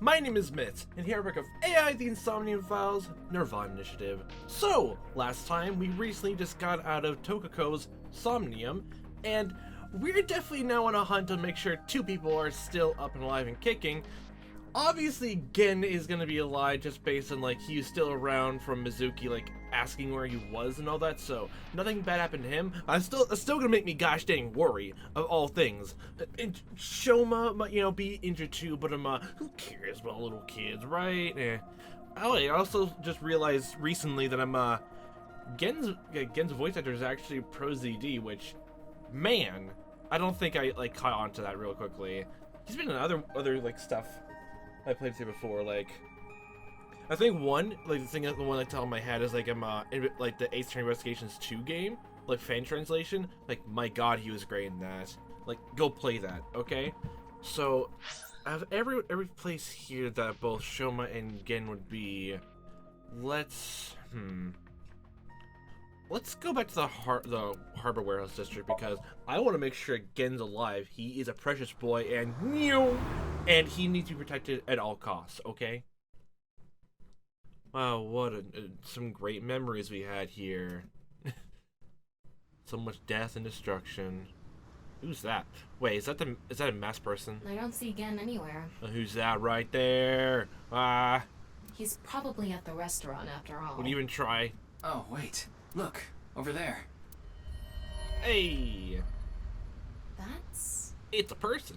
My name is Mitz, and here I work of AI the Somnium Files, nirvanA Initiative. So, last time we recently just got out of Tokako's Somnium, and we're definitely now on a hunt to make sure 2 people are still up and alive and kicking. Obviously, Gen is gonna be alive just based on, like, he's still around from Mizuki, like, asking where he was and all that, so nothing bad happened to him. It's still gonna make me gosh dang worry, of all things. And Shoma might, be injured too, but who cares about little kids, right? Oh, I also just realized recently that Gen's voice actor is actually Pro ZD, which, man, I don't think I, like, caught on to that real quickly. He's been in other like, stuff I played through before, like, I think the one I tell in my head is, like, like, the Ace Attorney Investigations 2 game, like, fan translation, like, my god, he was great in that. Like, go play that, okay? So, out of every place here that both Shoma and Gen would be, let's go back to the Harbor Warehouse District, because I want to make sure Gen's alive. He is a precious boy, and he needs to be protected at all costs, okay? Wow, what some great memories we had here. So much death and destruction. Who's that? Wait, is that a masked person? I don't see Gen anywhere. Who's that right there? He's probably at the restaurant after all. Would you even try? Oh, wait. Look, over there. Hey! It's a person.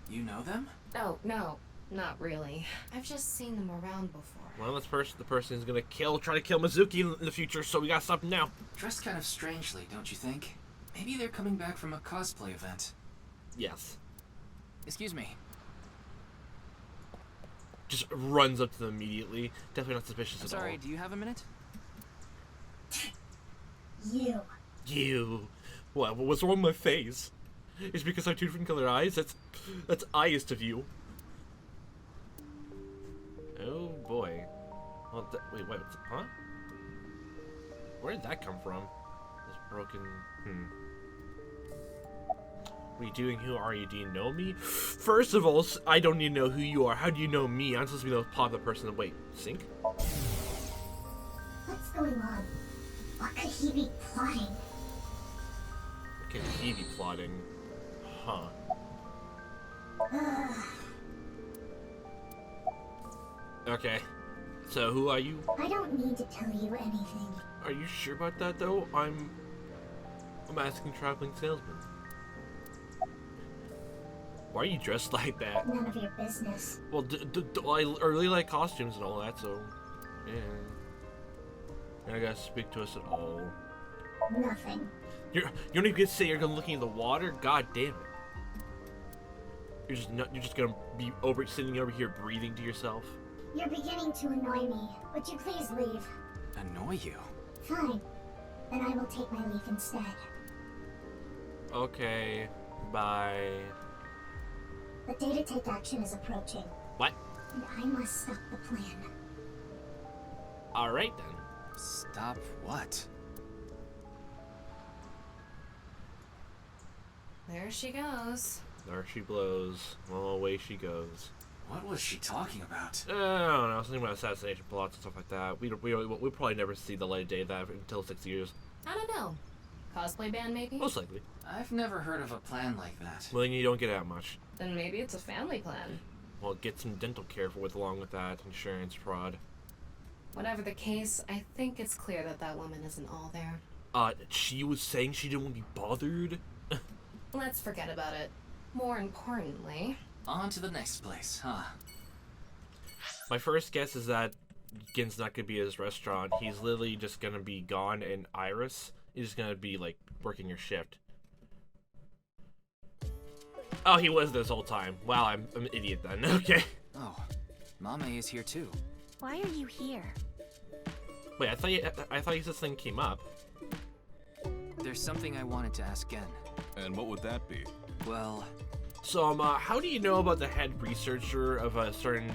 You know them? Oh, no, not really. I've just seen them around before. Well, the person is gonna try to kill Mizuki in the future, so we gotta stop him now. Dressed kind of strangely, don't you think? Maybe they're coming back from a cosplay event. Yes. Excuse me. Just runs up to them immediately. Definitely not suspicious at all. Sorry, do you have a minute? You. What? What's wrong with my face? It's because I have 2 different colored eyes? That's eyest of you. Oh boy. Well, wait, huh? Where did that come from? This broken. What are you doing? Who are you? Do you know me? First of all, I don't need to know who you are. How do you know me? I'm supposed to be the popular person. Wait, Sync? What's going on? What could he be plotting? What could he be plotting? Huh. Okay. So, who are you? I don't need to tell you anything. Are you sure about that, though? I'm asking traveling salesman. Why are you dressed like that? None of your business. Well, I really like costumes and all that, so yeah. You're not gonna speak to us at all. Nothing. You don't even get to say you're gonna look in the water. God damn it! You're just gonna be sitting over here breathing to yourself. You're beginning to annoy me. Would you please leave? Annoy you? Fine. Then I will take my leave instead. Okay. Bye. The day to take action is approaching. What? And I must stop the plan. Alright then. Stop what? There she goes. There she blows. Well, away she goes. What was she talking about? I don't know. Something about assassination plots and stuff like that. We'll probably never see the light of day of that until 6 years. I don't know. Cosplay band, maybe? Most likely. I've never heard of a plan like that. Well, then you don't get out much. Then maybe it's a family plan. Well, get some dental care along with that. Insurance fraud. Whatever the case, I think it's clear that woman isn't all there. She was saying she didn't want to be bothered? Let's forget about it. More importantly... On to the next place, huh? My first guess is that Gen's not gonna be at his restaurant. He's literally just gonna be gone, and Iris is gonna be, like, working her shift. Oh, he was this whole time. Wow, I'm an idiot then. Okay. Oh, Mame is here too. Why are you here? Wait, I thought this thing came up. There's something I wanted to ask Gen. And what would that be? Well... So, how do you know about the head researcher of a certain,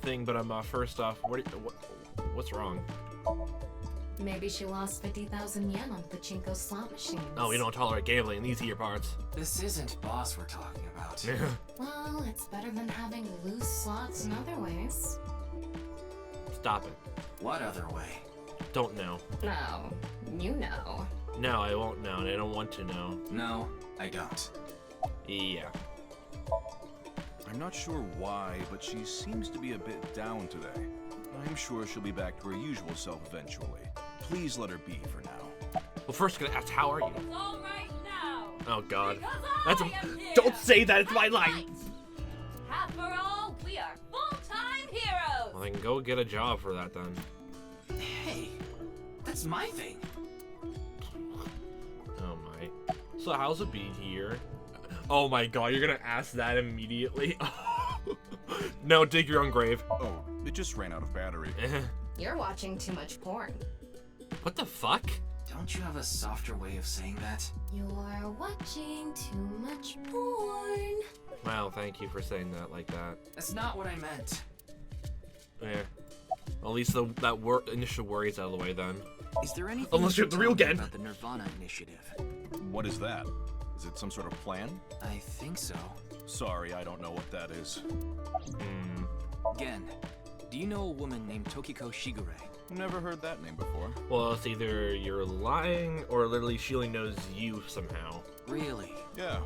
thing? But, first off, what's wrong? Maybe she lost 50,000 yen on pachinko slot machines. Oh, we don't tolerate gambling in these here parts. This isn't boss we're talking about. Well, it's better than having loose slots in other ways. Stop it. What other way? Don't know. No, you know. No, I won't know, and I don't want to know. No, I don't. Yeah. I'm not sure why, but she seems to be a bit down today. I'm sure she'll be back to her usual self eventually. Please let her be for now. Well, first, gonna ask, how are you? It's all right now. Oh, God. Because That's I am here. Don't say that, it's my That's line! right. After all, we are full-time heroes. Well, then go get a job for that, then. Hey, that's my thing. Oh, my. So, how's it being here? Oh, my God, you're gonna ask that immediately? No, dig your own grave. Oh, it just ran out of battery. You're watching too much porn. What the fuck? Don't you have a softer way of saying that? You're watching too much porn. Wow, thank you for saying that like that. That's not what I meant. Yeah. At least that initial worry is out of the way then. Is there anything Unless you you're can the real tell me Gen. about the nirvanA initiative? What is that? Is it some sort of plan? I think so. Sorry, I don't know what that is. Gen, do you know a woman named Tokiko Shigure? Never heard that name before. Well, it's either you're lying or literally she only knows you somehow. Really? Yeah.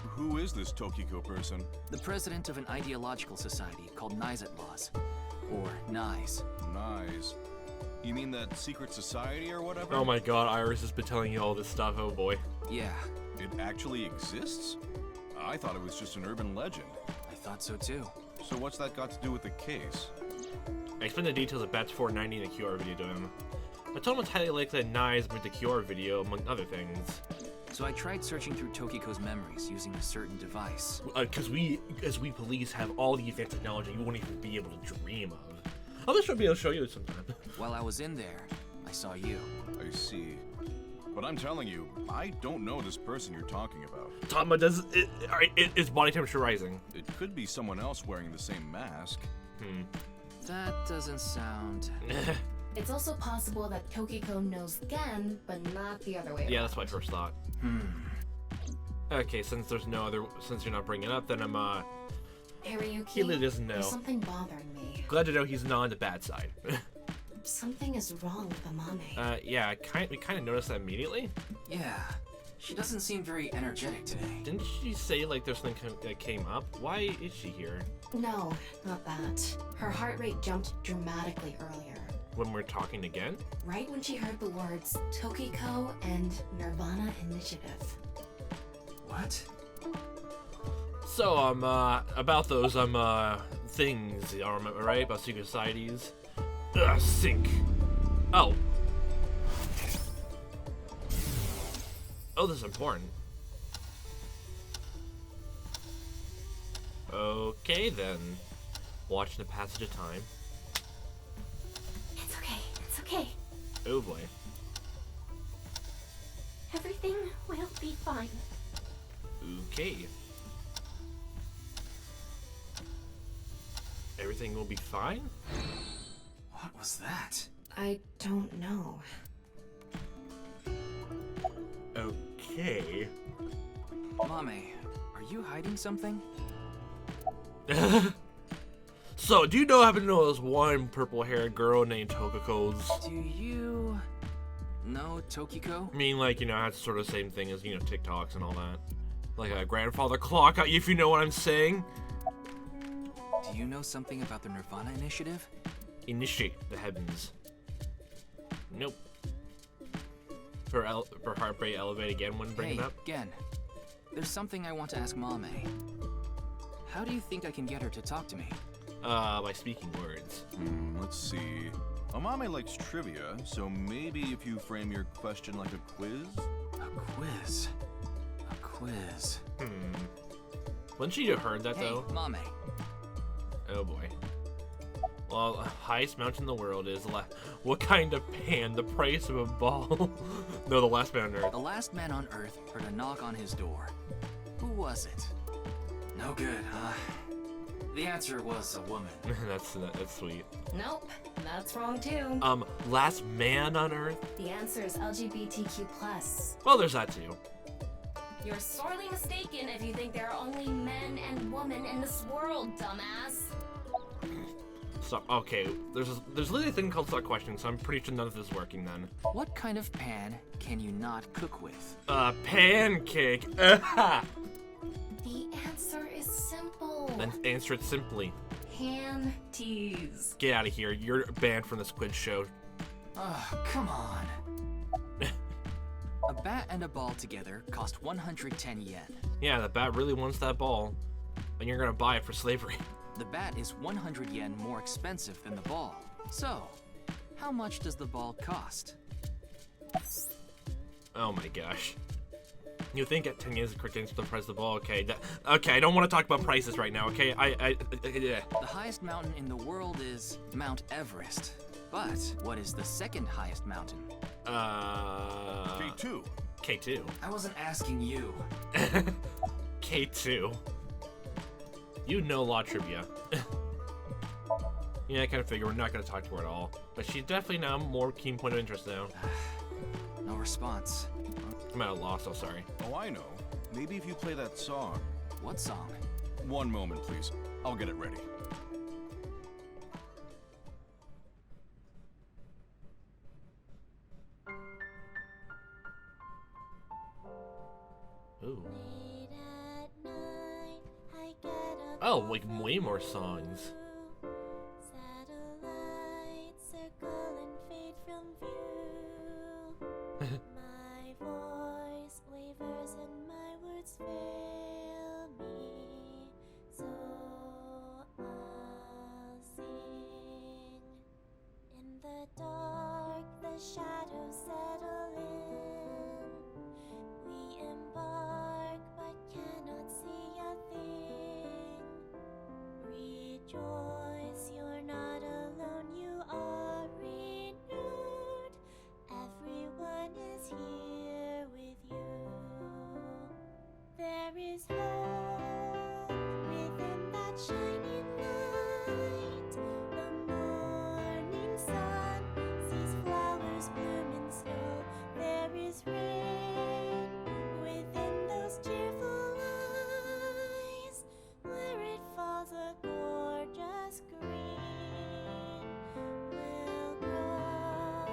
Who is this Tokiko person? The president of an ideological society called Nizet Laws. Or NICE. Nice. You mean that secret society or whatever? Oh my God, Iris has been telling you all this stuff, oh boy. Yeah, It actually exists? I thought it was just an urban legend. I thought so too. So what's that got to do with the case? I explained the details of Bats 490 in the QR video to him. I told him it's highly likely that Nyes made the QR video, among other things. So I tried searching through Tokiko's memories using a certain device. Because we, as we police, have all the advanced technology you won't even be able to dream of. I'll just be able to show you sometime. While I was in there, I saw you. I see. But I'm telling you, I don't know this person you're talking about. Tama, is body temperature rising? It could be someone else wearing the same mask. That doesn't sound... It's also possible that Tokiko knows Gen, but not the other way around. Yeah, that's my first thought. Okay, since you're not bringing it up, then I'm, Ryuki, he really doesn't know. there's something bothering me. Glad to know he's not on the bad side. Something is wrong with Amame. Yeah, we kind of noticed that immediately. Yeah, she doesn't seem very energetic today. Didn't she say, like, there's something that came up? Why is she here? No, not that. Her heart rate jumped dramatically earlier. When we're talking again? Right when she heard the words Tokiko and nirvanA Initiative. What? So, about those, things, right? About secret societies? Sync. Oh. Oh, this is important. Okay, then. Watching the passage of time. It's okay. It's okay. Oh, boy. Everything will be fine. Okay. Everything will be fine? What was that? I don't know. Okay. Mame, are you hiding something? So, do you happen to know this one purple-haired girl named Tokiko's? Do you... know Tokiko? I mean, like, it's sort of the same thing as, TikToks and all that. Like a grandfather clock, if you know what I'm saying. Do you know something about the nirvanA initiative? Initiate the heavens. Nope. Her heart rate elevate again when bringing Hey, it up? Gen, there's something I want to ask Mame. How do you think I can get her to talk to me? By speaking words. Let's see. Amame likes trivia, so maybe if you frame your question like a quiz? A quiz. A quiz. Wouldn't she have heard that, Hey, though? Mame. Oh, boy. Well, highest mountain in the world is what kind of pan? The price of a ball? No, the last man on Earth. The last man on Earth heard a knock on his door. Who was it? No good, huh? The answer was a woman. That's sweet. Nope, that's wrong too. Last man on Earth? The answer is LGBTQ+. Well, there's that too. You're sorely mistaken if you think there are only men and women in this world, dumbass. Stop. Okay, there's literally a thing called stop questioning, so I'm pretty sure none of this is working then. What kind of pan can you not cook with? Pancake. The answer is simple. Then answer it simply. Panties. Get out of here. You're banned from this quiz show. Oh, come on. A bat and a ball together cost 110 yen. Yeah, the bat really wants that ball, and you're gonna buy it for slavery. The bat is 100 yen more expensive than the ball. So, how much does the ball cost? Oh my gosh. You think at 10 years the correct answer to the price of the ball? Okay, okay, I don't want to talk about prices right now, okay? Yeah. The highest mountain in the world is Mount Everest. But what is the second highest mountain? K2. K2. I wasn't asking you. K2. You know law trivia. Yeah, I kind of figure we're not going to talk to her at all. But she's definitely now more keen point of interest now. No response. I'm at a loss, so sorry. Oh, I know. Maybe if you play that song. What song? One moment, please. I'll get it ready. Ooh. Oh, like way more songs. Satellites circle and fade from view. My voice wavers and my words fail me. So I'll sing. In the dark, the shadows settle in. We embark but cannot see a thing. Rejoice, you're not alone, you are renewed. Everyone is here with you. There is hope within that shining light. The morning sun sees flowers bloom in snow. There is rain within those cheerful eyes. Where it falls, a gorgeous green will grow.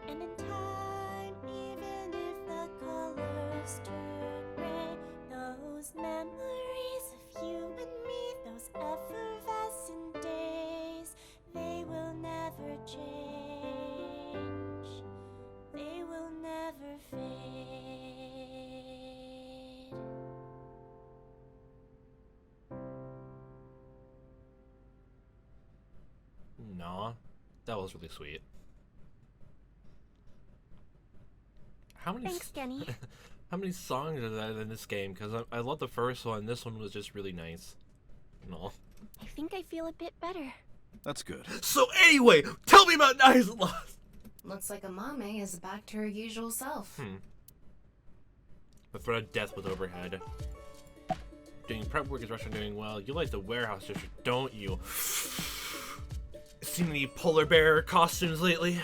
And in time, even if the colors turn gray, those memories of you and me, those effervescent days, they will never change. They will never fade. Nah, that was really sweet. How many? Thanks, Kenny. How many songs are there in this game? Because I love the first one. This one was just really nice. No. I think I feel a bit better. That's good. So anyway, tell me about Nice Lost. Looks like Amame is back to her usual self. The threat of death was overhead. Doing prep work is Russia doing well. You like the warehouse district, don't you? Seen any polar bear costumes lately?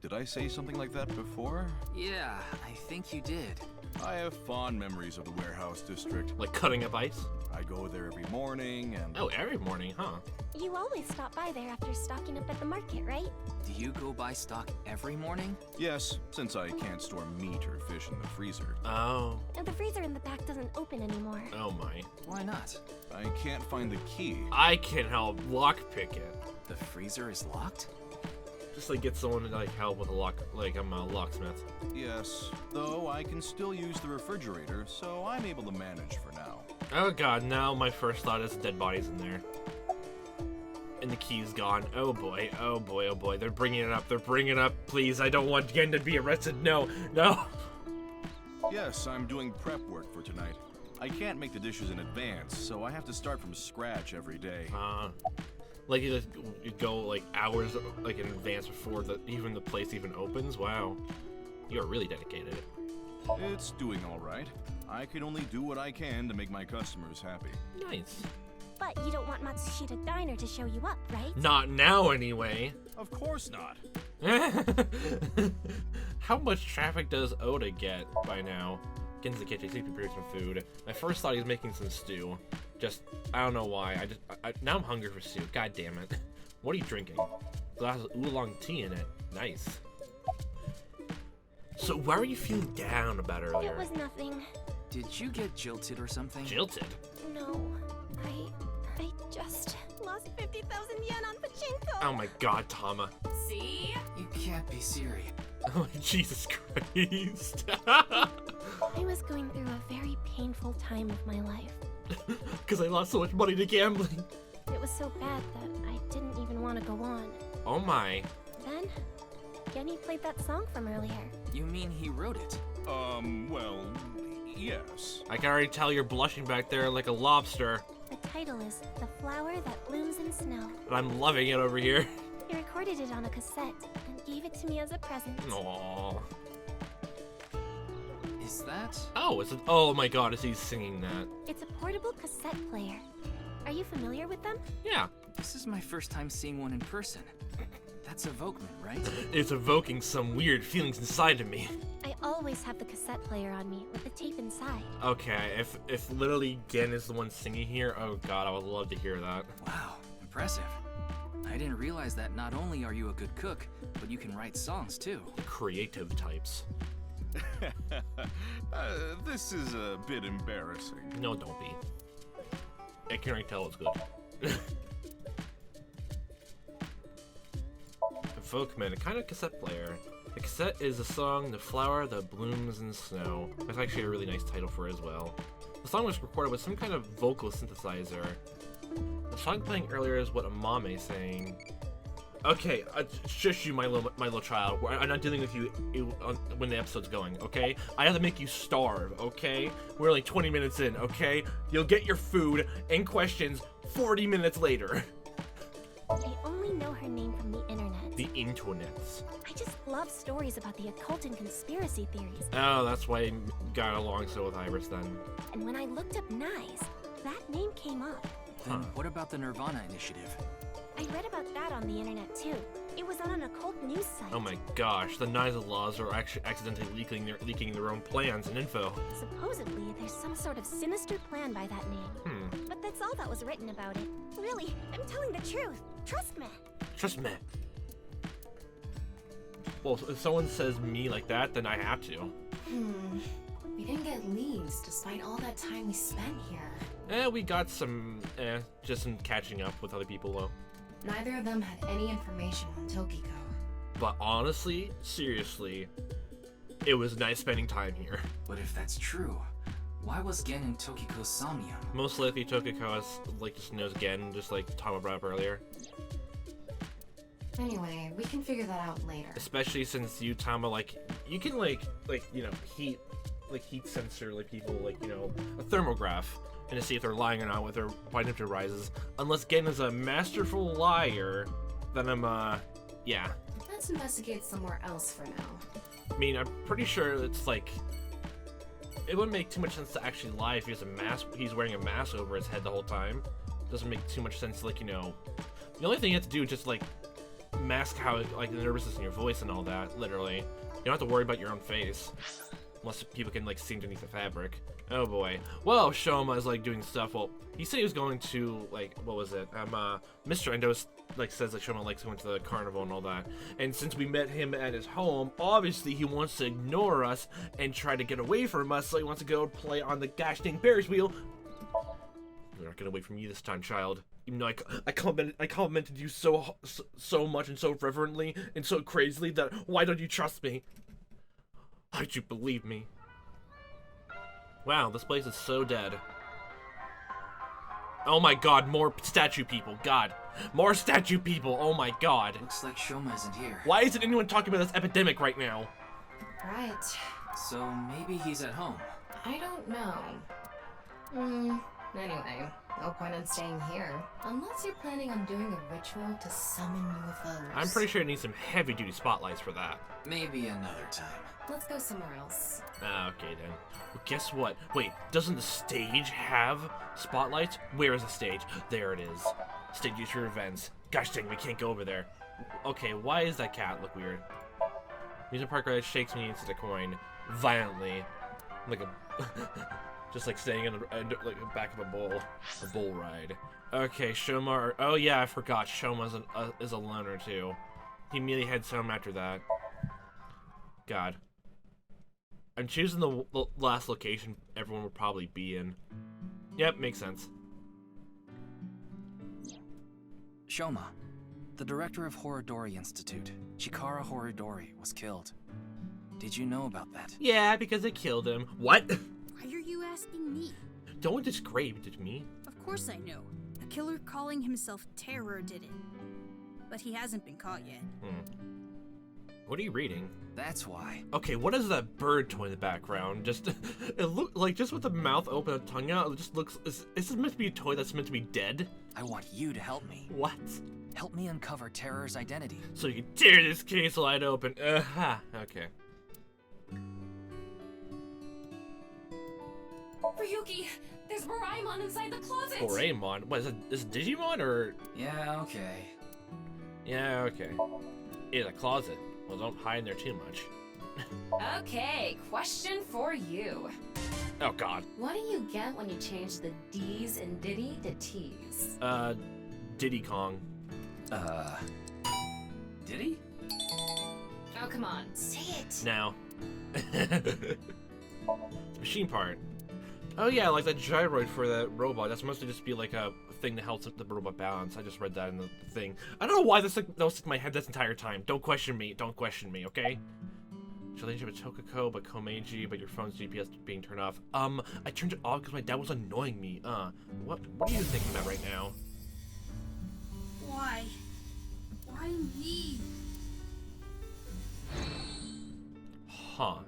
Did I say something like that before? Yeah, I think you did. I have fond memories of the warehouse district. Like cutting up ice? I go there every morning and... Oh, every morning, huh? You always stop by there after stocking up at the market, right? Do you go buy stock every morning? Yes, since I can't store meat or fish in the freezer. Oh. And the freezer in the back doesn't open anymore. Oh my. Why not? I can't find the key. I can help lockpick it. The freezer is locked? Just like get someone to like help with a lock, like I'm a locksmith. Yes, though I can still use the refrigerator, so I'm able to manage for now. Oh god, now my first thought is dead bodies in there. And the key's gone. Oh boy, oh boy, oh boy. They're bringing it up, they're bringing it up. Please, I don't want Gen to be arrested. No, no. Yes, I'm doing prep work for tonight. I can't make the dishes in advance, so I have to start from scratch every day. Like you go like hours like in advance before even the place even opens. Wow, you're really dedicated. It's doing all right. I can only do what I can to make my customers happy. Nice. But you don't want Matsushita Diner to show you up, right? Not now, anyway. Of course not. How much traffic does Oda get by now? Get into the kitchen, see if he produce some food. I first thought he was making some stew. Just, I don't know why. Now I'm hungry for stew. God damn it. What are you drinking? Glass of oolong tea in it. Nice. So why were you feeling down about earlier? It was nothing. Did you get jilted or something? Jilted? No. I just lost 50,000 yen on pachinko. Oh my god, Tama. See? You can't be serious. Oh, Jesus Christ. I was going through a very painful time of my life. Because I lost so much money to gambling. It was so bad that I didn't even want to go on. Oh my. Then, Genny played that song from earlier. You mean he wrote it? Well, yes. I can already tell you're blushing back there like a lobster. The title is The Flower That Blooms in Snow. And I'm loving it over here. He recorded it on a cassette and gave it to me as a present. Aww. Is that? Oh, oh my god, is he singing that? It's a portable cassette player. Are you familiar with them? Yeah. This is my first time seeing one in person. That's Evokeman, right? It's evoking some weird feelings inside of me. I always have the cassette player on me with the tape inside. Okay, if literally Gen is the one singing here, oh god, I would love to hear that. Wow, impressive. I didn't realize that not only are you a good cook, but you can write songs too. Creative types. This is a bit embarrassing. No, don't be. I can already tell it's good. Evokeman, a kind of cassette player. The cassette is the song The Flower That Blooms in Snow. That's actually a really nice title for it as well. The song was recorded with some kind of vocal synthesizer. The song playing earlier is what Amame saying. Okay, shush you, my little child. I'm not dealing with you when the episode's going, okay? I have to make you starve, okay? We're only 20 minutes in, okay? You'll get your food and questions 40 minutes later. I only know her name from the internet. The internets. I just love stories about the occult and conspiracy theories. Oh, that's why I got along so with Iris then. And when I looked up Nyes, that name came up. Then what about the nirvanA initiative? I read about that on the internet too. It was on an occult news site. Oh my gosh, the Niza laws are actually accidentally leaking their own plans and info. Supposedly, there's some sort of sinister plan by that name. But that's all that was written about it. Really, I'm telling the truth. Trust me. Trust me. Well, if someone says me like that, then I have to. We didn't get leads despite all that time we spent here. We got some, just some catching up with other people though. Neither of them had any information on Tokiko. But honestly, seriously, it was nice spending time here. But if that's true, why was Gen in Tokiko's Somnium? Most likely Tokiko just knows Gen, just like Tama brought up earlier. Anyway, we can figure that out later. Especially since you, Tama, you can heat sensor people, a thermograph, and to see if they're lying or not with their body temperature rises. Unless Gen is a masterful liar, then yeah. Let's investigate somewhere else for now. I mean, I'm pretty sure it's it wouldn't make too much sense to actually lie if he has a mask. He's wearing a mask over his head the whole time. Doesn't make too much sense. The only thing you have to do is just mask how the nervousness in your voice and all that. Literally, you don't have to worry about your own face, unless people can see underneath the fabric. Oh boy. Well, Shoma is doing stuff. Well, he said he was going to what was it? Mr. Endo says that Shoma likes going to the carnival and all that. And since we met him at his home, obviously he wants to ignore us and try to get away from us. So he wants to go play on the gosh dang Ferris wheel. We're not gonna wait from you this time, child. Even though I complimented you so much and so reverently and so crazily that why don't you trust me? Why'd you believe me? Wow, this place is so dead. Oh my god, more statue people. God. More statue people. Oh my god. Looks like Shoma isn't here. Why isn't anyone talking about this epidemic right now? Right. So maybe he's at home. I don't know. Anyway, No point in staying here. Unless you're planning on doing a ritual to summon UFOs. I'm pretty sure it needs some heavy-duty spotlights for that. Maybe another time. Let's go somewhere else. Okay then. Well, guess what? Wait, doesn't the stage have spotlights? Where is the stage? There it is. Stage use for events. Gosh dang, we can't go over there. Okay, why does that cat look weird? Amusement park ride shakes me into the coin violently, like a just like staying in like the back of a bull ride. Okay, Shoma. Oh yeah, I forgot. Shoma's is a loner too. He immediately heads home after that. God, I'm choosing the last location everyone would probably be in. Yep, makes sense. Shoma, the director of Horodori Institute, Chikara Horodori, was killed. Did you know about that? Yeah, because they killed him. What? Why are you asking me? Don't describe it to me. Of course I know. A killer calling himself Terror did it. But he hasn't been caught yet. What are you reading? That's why. Okay, what is that bird toy in the background? Just, it look like just with the mouth open and tongue out, it just looks. Is this meant to be a toy that's meant to be dead? I want you to help me. What? Help me uncover Terror's identity. So you can tear this case wide open. Okay. Ryuki, there's Doraemon inside the closet. Doraemon? What is it? Is it Digimon or? Yeah, okay. Yeah, okay. In a closet. Well, don't hide in there too much. Okay, question for you. Oh God. What do you get when you change the D's in Diddy to T's? Diddy Kong. Did he? Oh, come on. Say it. Now. The machine part. Oh yeah, like that gyroid for that robot. That's supposed to just be like a thing that helps the robot balance. I just read that in the thing. I don't know why that was in my head this entire time. Don't question me. Don't question me, okay? Relationship with Tokiko, but Komeiji, but your phone's GPS being turned off. I turned it off because my dad was annoying me. What are you thinking about right now? Why? Why me? Huh.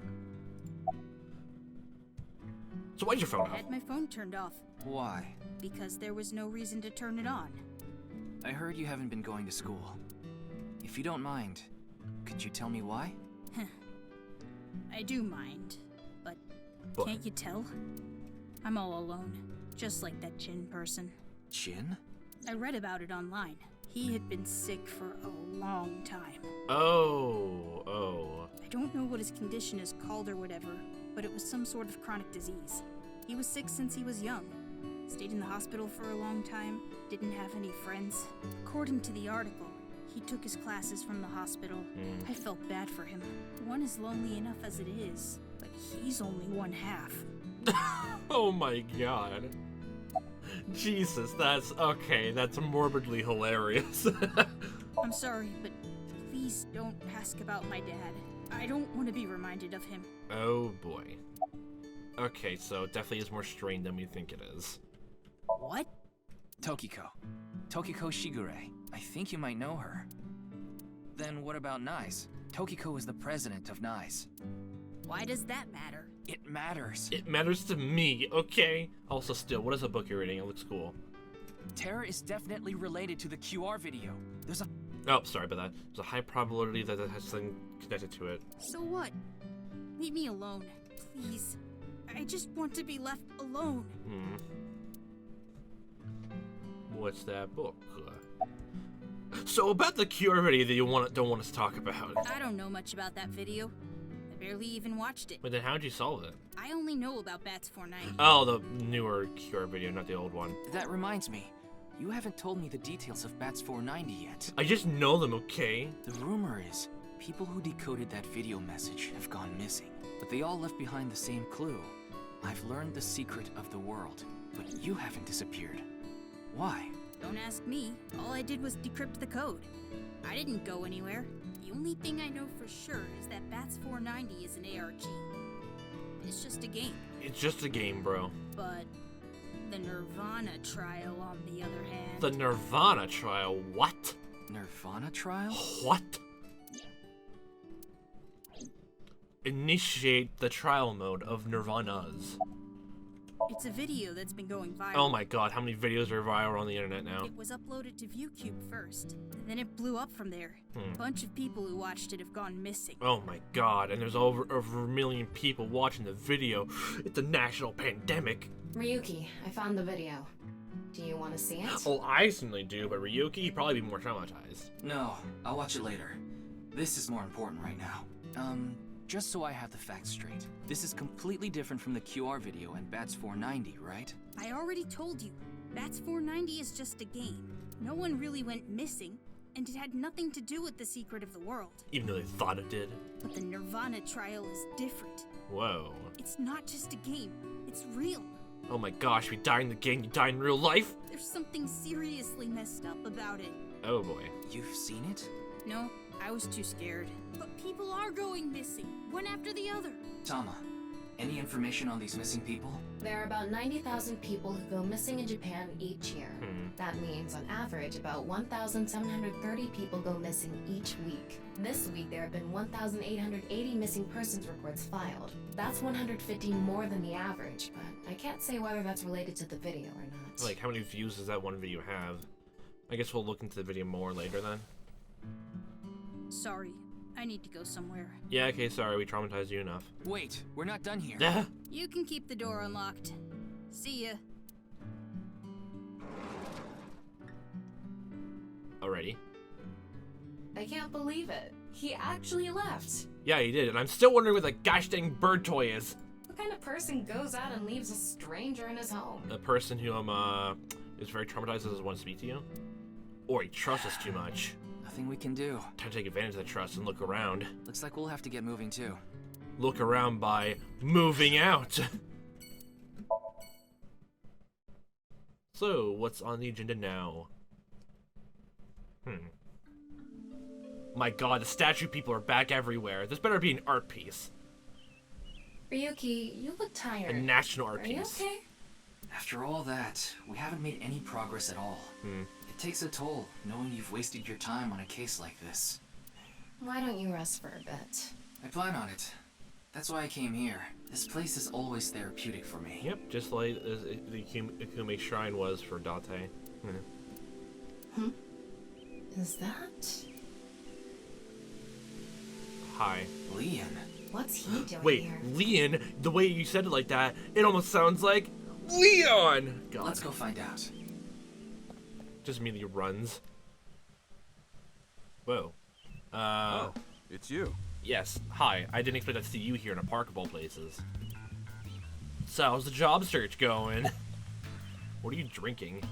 So why'd your phone I off? had my phone turned off. Why? Because there was no reason to turn it on. I heard you haven't been going to school. If you don't mind, could you tell me why? I do mind, but can't you tell? I'm all alone, just like that Jin person. Jin? I read about it online. He had been sick for a long time. Oh. I don't know what his condition is called or whatever, but it was some sort of chronic disease. He was sick since he was young. Stayed in the hospital for a long time, didn't have any friends. According to the article, he took his classes from the hospital. I felt bad for him. One is lonely enough as it is, but he's only one half. Oh my God. Jesus, that's okay. That's morbidly hilarious. I'm sorry, but please don't ask about my dad. I don't want to be reminded of him. Oh boy. Okay, so it definitely is more strained than we think it is. What? Tokiko Shigure. I think you might know her. Then what about NICE? Tokiko is the president of NICE. Why does that matter? It matters. It matters to me, okay? Also, still, what is the book you're reading? It looks cool. Terror is definitely related to the QR video. There's a... Oh, sorry about that. There's a high probability that it has something connected to it. So what? Leave me alone, please. I just want to be left alone. What's that book? So about the QR video that you don't want us to talk about. I don't know much about that video. I barely even watched it. But then how'd you solve it? I only know about Bats 490. Oh, the newer QR video, not the old one. That reminds me. You haven't told me the details of Bats 490 yet. I just know them, okay? The rumor is, people who decoded that video message have gone missing. But they all left behind the same clue. I've learned the secret of the world, but you haven't disappeared. Why? Don't ask me. All I did was decrypt the code. I didn't go anywhere. The only thing I know for sure is that Bats 490 is an ARG. It's just a game. It's just a game, bro. But the nirvanA trial, on the other hand... The nirvanA trial? What? nirvanA trial? What? Initiate the trial mode of nirvanas. It's a video that's been going viral. Oh my god, how many videos are viral on the internet now? It was uploaded to ViewCube first, and then it blew up from there. A bunch of people who watched it have gone missing. Oh my god, and there's over a million people watching the video. It's a national pandemic. Ryuki, I found the video. Do you want to see it? Oh, I certainly do, but Ryuki, he'd probably be more traumatized. No, I'll watch it later. This is more important right now. Just so I have the facts straight. This is completely different from the QR video and Bats 490, right? I already told you, Bats 490 is just a game. No one really went missing, and it had nothing to do with the secret of the world. Even though they thought it did. But the nirvanA trial is different. Whoa. It's not just a game, it's real. Oh my gosh, we die in the game, you die in real life? There's something seriously messed up about it. Oh boy. You've seen it? No, I was too scared. But people are going missing, one after the other. Tama, any information on these missing people? There are about 90,000 people who go missing in Japan each year. That means, on average, about 1,730 people go missing each week. This week, there have been 1,880 missing persons reports filed. That's 150 more than the average, but I can't say whether that's related to the video or not. Like, how many views does that one video have? I guess we'll look into the video more later then. Sorry, I need to go somewhere. Yeah, okay, sorry, we traumatized you enough. Wait, we're not done here. You can keep the door unlocked. See ya. Alrighty. I can't believe it. He actually left. Yeah, he did, and I'm still wondering where the gosh dang bird toy is. What kind of person goes out and leaves a stranger in his home? A person who is very traumatized doesn't want to speak to you? Or he trusts us too much. Nothing we can do. Time to take advantage of that trust and look around. Looks like we'll have to get moving too. Look around by moving out. So, what's on the agenda now? My god, the statue people are back everywhere. This better be an art piece. Ryuki, you look tired. A national art Are you piece. okay? After all that, we haven't made any progress at all. It takes a toll, knowing you've wasted your time on a case like this. Why don't you rest for a bit? I plan on it. That's why I came here. This place is always therapeutic for me. Yep, just like the Ikume Shrine was for Date. Is that... Hi. Leon. What's he doing Wait, here? Leon? The way you said it like that, it almost sounds like Leon! God. Let's go find out. Just immediately runs. Whoa. Oh, it's you. Yes, hi. I didn't expect to see you here in a park of all places. So, how's the job search going? What are you drinking?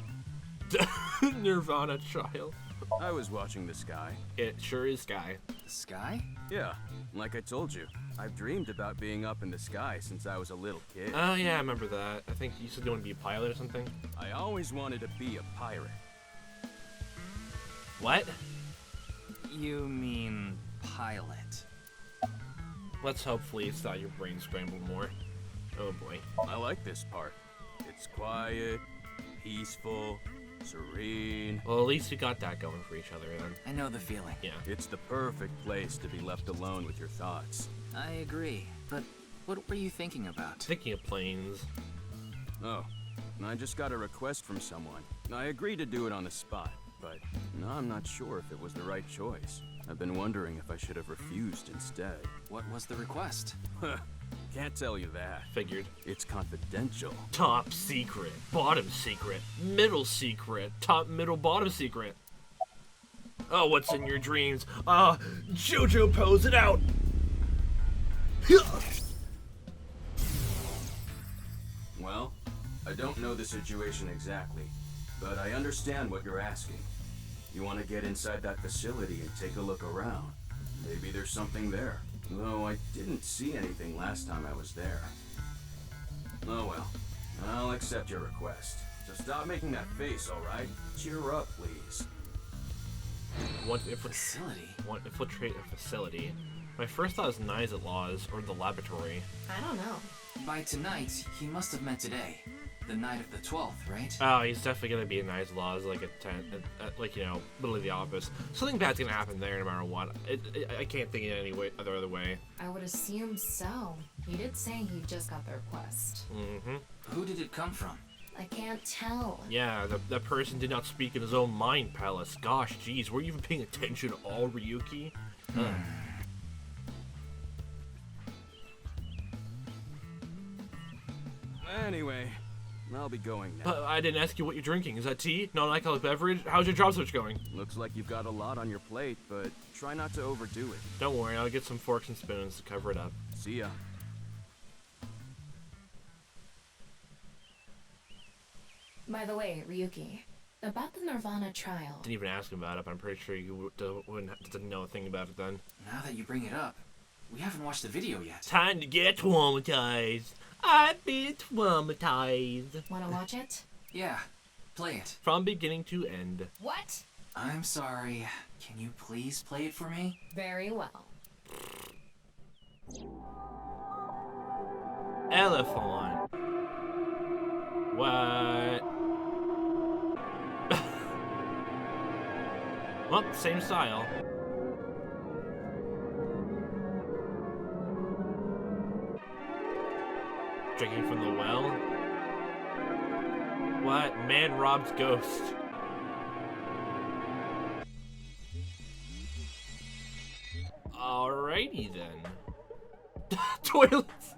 nirvanA child. I was watching the sky. It sure is Sky. The sky? Yeah, like I told you, I've dreamed about being up in the sky since I was a little kid. Oh yeah, I remember that. I think you said you want to be a pilot or something. I always wanted to be a pirate. What? You mean pilot? Let's hopefully it's not your brain scrambled more. Oh boy. I like this part. It's quiet, peaceful, serene. Well, at least we got that going for each other then. I know the feeling. Yeah. It's the perfect place to be left alone with your thoughts. I agree. But what were you thinking about? Thinking of planes. Oh, I just got a request from someone. I agreed to do it on the spot, but now I'm not sure if it was the right choice. I've been wondering if I should have refused instead. What was the request? Can't tell you that. Figured. It's confidential. Top secret, bottom secret, middle secret, top, middle, bottom secret. Oh, what's in your dreams? Jojo pose it out! Well, I don't know the situation exactly, but I understand what you're asking. You want to get inside that facility and take a look around. Maybe there's something there. Though I didn't see anything last time I was there. Oh well, I'll accept your request. So stop making that face, alright? Cheer up, please. Want to Facility? Want to infiltrate a facility. My first thought is Niza's laws or the laboratory. I don't know. By tonight, he must have meant today. The night of the 12th, right? Oh, he's definitely gonna be in Knight's Laws, like a 10, like, you know, literally the office. Something bad's gonna happen there no matter what. I can't think of any way, other way. I would assume so. He did say he just got the request. Mm-hmm. Who did it come from? I can't tell. Yeah, that person did not speak in his own mind palace. Gosh, geez, were you even paying attention at all, Ryuki? Anyway, I'll be going now. But I didn't ask you what you're drinking. Is that tea? Non-alcoholic beverage? How's your job search going? Looks like you've got a lot on your plate, but try not to overdo it. Don't worry, I'll get some forks and spoons to cover it up. See ya. By the way, Ryuki, about the nirvanA trial. Didn't even ask him about it, but I'm pretty sure you didn't know a thing about it then. Now that you bring it up, we haven't watched the video yet. Time to get traumatized. I've been traumatized. Wanna watch it? Yeah, play it. From beginning to end. What? I'm sorry. Can you please play it for me? Very well. Elephant. What? Well, same style. Drinking from the well? What? Man robs ghost. Alrighty then. Toilets!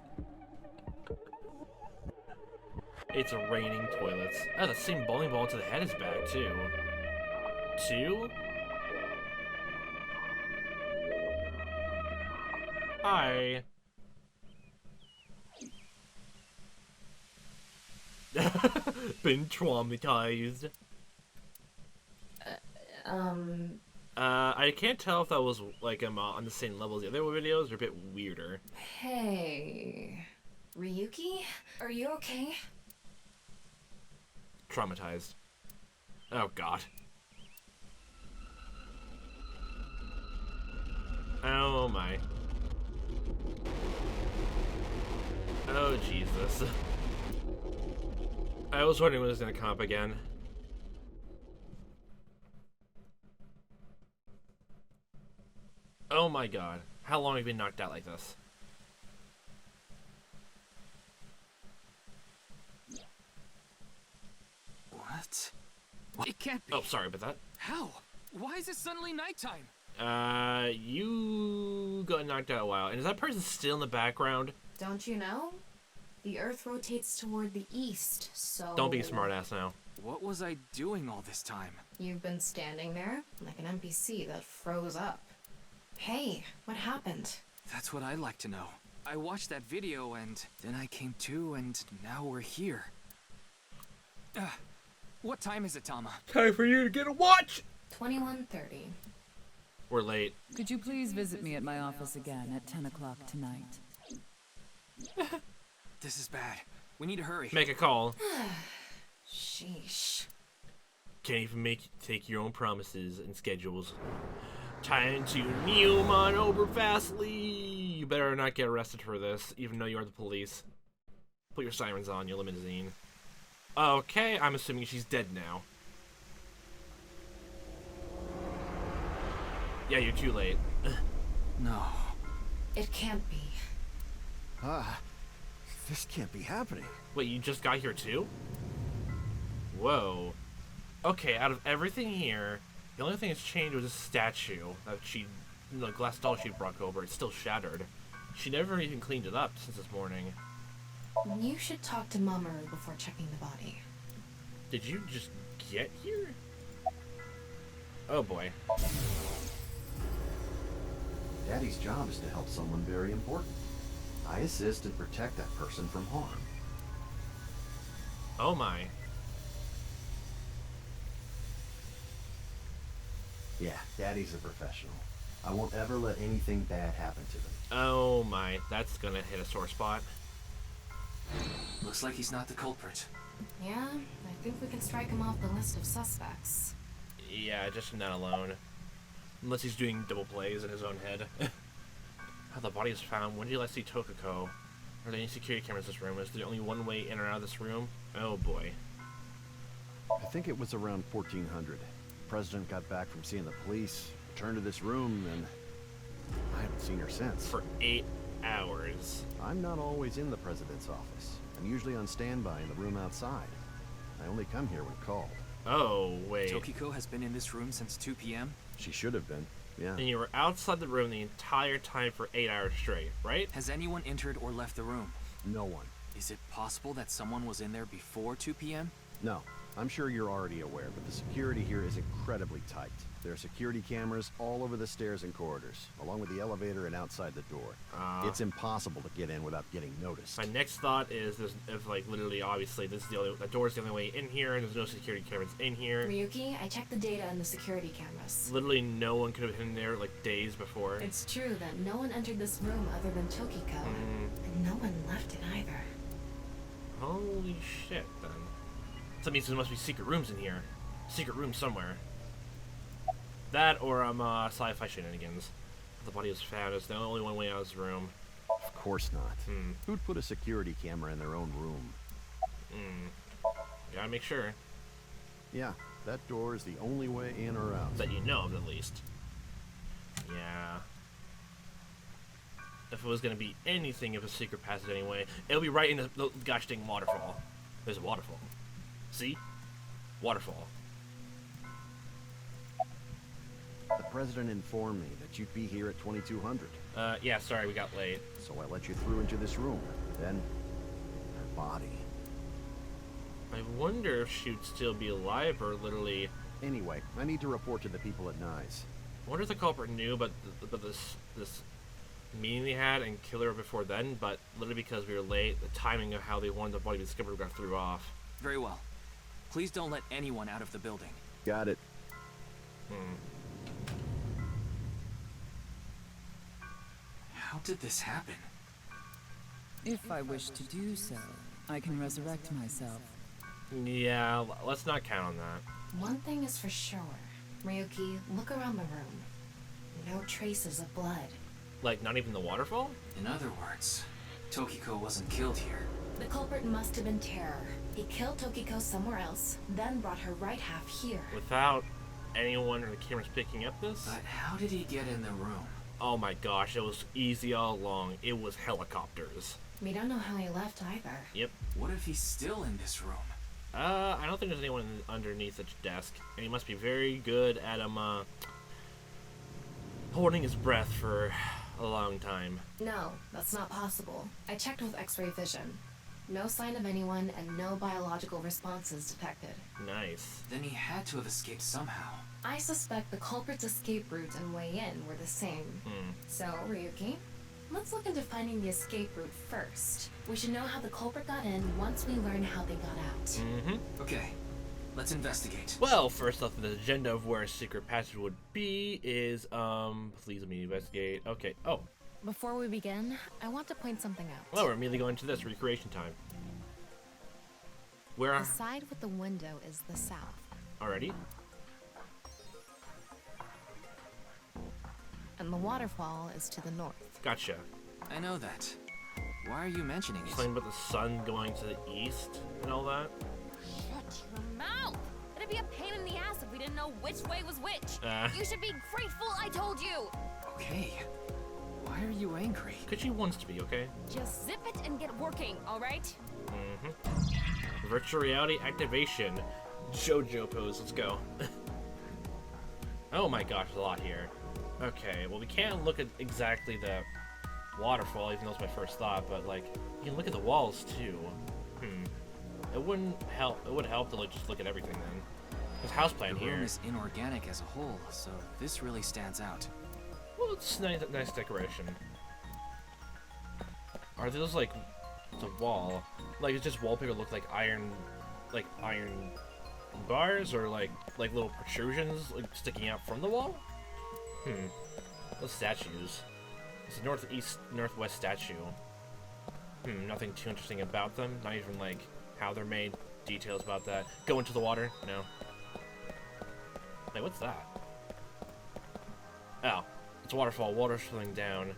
It's raining toilets. Oh, the same bowling ball to the head is back, too. 2? Hi. Been traumatized. I can't tell if that was like on the same level as the other videos or a bit weirder. Hey, Ryuki, are you okay? Traumatized. Oh god. Oh my. Oh Jesus. I was wondering when it was gonna come up again. Oh my god. How long have you been knocked out like this? What? It can't be. Oh, sorry about that. How? Why is it suddenly nighttime? You got knocked out a while. And is that person still in the background? Don't you know? The Earth rotates toward the east, so... Don't be a smartass now. What was I doing all this time? You've been standing there, like an NPC that froze up. Hey, what happened? That's what I'd like to know. I watched that video and then I came to and now we're here. What time is it, Tama? Time for you to get a watch! 21:30. We're late. Could you please visit me at my office again at 10 o'clock tonight? This is bad. We need to hurry. Make a call. Sheesh. Can't even take your own promises and schedules. Time to kneel on over fastly. You better not get arrested for this, even though you're the police. Put your sirens on, your limousine. Okay, I'm assuming she's dead now. Yeah, you're too late. No. It can't be. This can't be happening. Wait, you just got here too? Whoa. Okay, out of everything here, the only thing that's changed was a statue that the glass doll she brought over. It's still shattered. She never even cleaned it up since this morning. You should talk to Mamoru before checking the body. Did you just get here? Oh boy. Daddy's job is to help someone very important. I assist and protect that person from harm. Oh my. Yeah, Daddy's a professional. I won't ever let anything bad happen to them. Oh my, that's gonna hit a sore spot. Looks like he's not the culprit. Yeah, I think we can strike him off the list of suspects. Yeah, just from that alone. Unless he's doing double plays in his own head. How the body was found. When did you last see Tokiko? Are there any security cameras in this room? Is there only one way in or out of this room? Oh boy. I think it was around 1400. The president got back from seeing the police, returned to this room, and I haven't seen her since. For 8 hours. I'm not always in the president's office. I'm usually on standby in the room outside. I only come here when called. Oh, wait. Tokiko has been in this room since 2 p.m.? She should have been, yeah. And you were outside the room the entire time for 8 hours straight, right? Has anyone entered or left the room? No one. Is it possible that someone was in there before 2 p.m.? No. I'm sure you're already aware, but the security here is incredibly tight. There are security cameras all over the stairs and corridors, along with the elevator and outside the door. It's impossible to get in without getting noticed. My next thought is, if like literally, obviously, this is the door's the only way in here, and there's no security cameras in here. Ryuki, I checked the data on the security cameras. Literally, no one could have been there like days before. It's true that no one entered this room other than Tokiko, and no one left it either. Holy shit, then. So that means there must be secret rooms in here. Secret rooms somewhere. That or sci-fi shenanigans. The body was found. It's the only one way out of this room. Of course not. Who'd put a security camera in their own room? Gotta make sure. Yeah, that door is the only way in or out. That you know of, at least. Yeah. If it was gonna be anything of a secret passage anyway, it'll be right in the gosh dang waterfall. There's a waterfall. See? Waterfall. The president informed me that you'd be here at 2200. Yeah, sorry, we got late. So I let you through into this room. Then, her body. I wonder if she'd still be alive or literally... Anyway, I need to report to the people at Nyes. I wonder if the culprit knew about this meeting they had and killed her before then, but literally because we were late, the timing of how they wanted the body discovered got threw off. Very well. Please don't let anyone out of the building. Got it. How did this happen? If I wish to do so, I can resurrect myself. Yeah, let's not count on that. One thing is for sure. Ryuki, look around the room. No traces of blood. Like, not even the waterfall? In other words, Tokiko wasn't killed here. The culprit must have been Terror. He killed Tokiko somewhere else, then brought her right half here. Without anyone or the cameras picking up this? But how did he get in the room? Oh my gosh, it was easy all along. It was helicopters. We don't know how he left either. Yep. What if he's still in this room? I don't think there's anyone underneath such a desk. And he must be very good at, holding his breath for a long time. No, that's not possible. I checked with X-ray vision. No sign of anyone and no biological responses detected. Nice. Then he had to have escaped somehow. I suspect the culprit's escape route and way in were the same. So, Ryuki, let's look into finding the escape route first. We should know how the culprit got in once we learn how they got out. Okay, let's investigate. Well, first off, the agenda of where a secret passage would be is, please let me investigate. Okay, oh. Before we begin, I want to point something out. Well, we're immediately going to this, recreation time. Where The side with the window is the south. already? And the waterfall is to the north. Gotcha. I know that. Why are you mentioning it? Something about the sun going to the east and all that? Shut your mouth! It'd be a pain in the ass if we didn't know which way was which. You should be grateful I told you! Okay. Why are you angry? Because she wants to be, okay? Just zip it and get working, alright? Virtual reality activation. JoJo pose, let's go. Oh my gosh, there's a lot here. Okay, well we can't look at exactly the waterfall, even though it's my first thought, but like, you can look at the walls too. It wouldn't help, it would help to like just look at everything then. There's houseplant The here. room is inorganic as a whole, so this really stands out. Well, it's nice decoration. Are those like the wall? Like it's just wallpaper look like iron bars or like little protrusions like sticking out from the wall? Those statues. It's a northwest statue. Nothing too interesting about them. Not even like how they're made. Details about that. Go into the water? No. Wait, what's that? Oh. It's a waterfall, water flowing down.